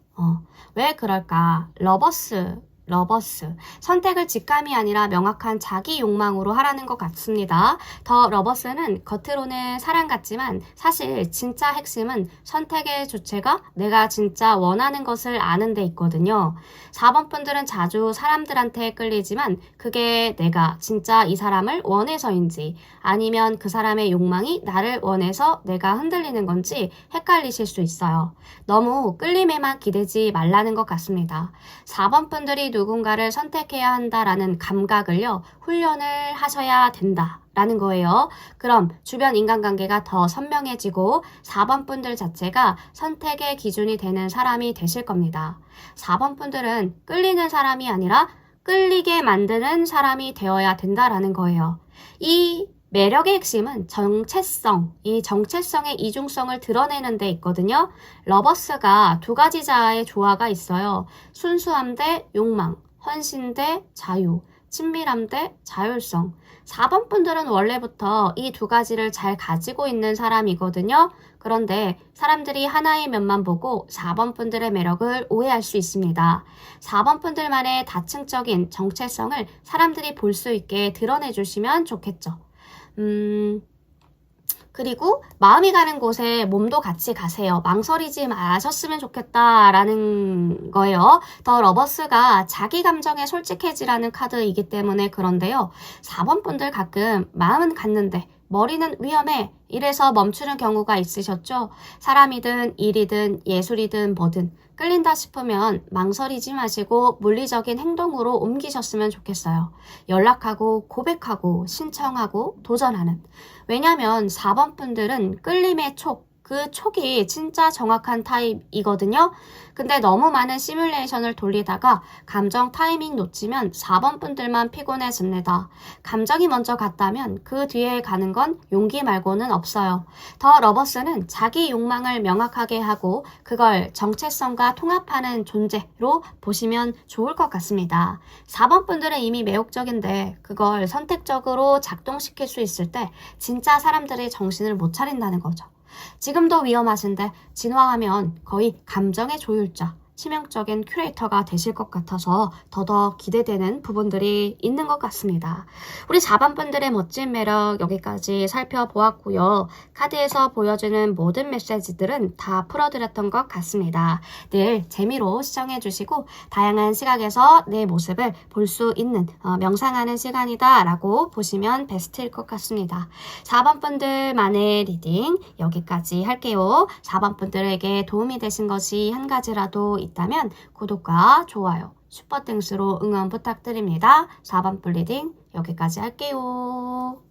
왜 그럴까? 러버스. 선택을 직감이 아니라 명확한 자기 욕망으로 하라는 것 같습니다. 더 러버스는 겉으로는 사랑 같지만 사실 진짜 핵심은 선택의 주체가 내가 진짜 원하는 것을 아는 데 있거든요. 4번 분들은 자주 사람들한테 끌리지만 그게 내가 진짜 이 사람을 원해서인지 아니면 그 사람의 욕망이 나를 원해서 내가 흔들리는 건지 헷갈리실 수 있어요. 너무 끌림에만 기대지 말라는 것 같습니다. 4번 분들이 누군가를 선택해야 한다라는 감각을요, 훈련을 하셔야 된다. 라는 거예요. 그럼 주변 인간관계가 더 선명해지고 4번 분들 자체가 선택의 기준이 되는 사람이 되실 겁니다. 4번 분들은 끌리는 사람이 아니라 끌리게 만드는 사람이 되어야 된다라는 거예요. 이 매력의 핵심은 정체성, 이 정체성의 이중성을 드러내는 데 있거든요. 러버스가 두 가지 자아의 조화가 있어요. 순수함 대 욕망, 헌신 대 자유, 친밀함 대 자율성. 4번 분들은 원래부터 이 두 가지를 잘 가지고 있는 사람이거든요. 그런데 사람들이 하나의 면만 보고 4번 분들의 매력을 오해할 수 있습니다. 4번 분들만의 다층적인 정체성을 사람들이 볼 수 있게 드러내 주시면 좋겠죠. 그리고 마음이 가는 곳에 몸도 같이 가세요. 망설이지 마셨으면 좋겠다라는 거예요. 더 러버스가 자기 감정에 솔직해지라는 카드이기 때문에 그런데요. 4번 분들 가끔 마음은 갔는데 머리는 위험해. 이래서 멈추는 경우가 있으셨죠? 사람이든 일이든 예술이든 뭐든 끌린다 싶으면 망설이지 마시고 물리적인 행동으로 옮기셨으면 좋겠어요. 연락하고 고백하고 신청하고 도전하는. 왜냐면 4번 분들은 끌림의 그 촉이 진짜 정확한 타입이거든요. 근데 너무 많은 시뮬레이션을 돌리다가 감정 타이밍 놓치면 4번 분들만 피곤해집니다. 감정이 먼저 갔다면 그 뒤에 가는 건 용기 말고는 없어요. 더 러버스는 자기 욕망을 명확하게 하고 그걸 정체성과 통합하는 존재로 보시면 좋을 것 같습니다. 4번 분들은 이미 매혹적인데 그걸 선택적으로 작동시킬 수 있을 때 진짜 사람들이 정신을 못 차린다는 거죠. 지금도 위험하신데 진화하면 거의 감정의 조율자, 치명적인 큐레이터가 되실 것 같아서 더더 기대되는 부분들이 있는 것 같습니다. 우리 4번 분들의 멋진 매력 여기까지 살펴보았고요. 카드에서 보여주는 모든 메시지들은 다 풀어드렸던 것 같습니다. 늘 재미로 시청해주시고 다양한 시각에서 내 모습을 볼 수 있는 명상하는 시간이다 라고 보시면 베스트일 것 같습니다. 4번 분들만의 리딩 여기까지 할게요. 4번 분들에게 도움이 되신 것이 한 가지라도 있다면 구독과 좋아요, 슈퍼땡스로 응원 부탁드립니다. 4번 불 리딩 여기까지 할게요.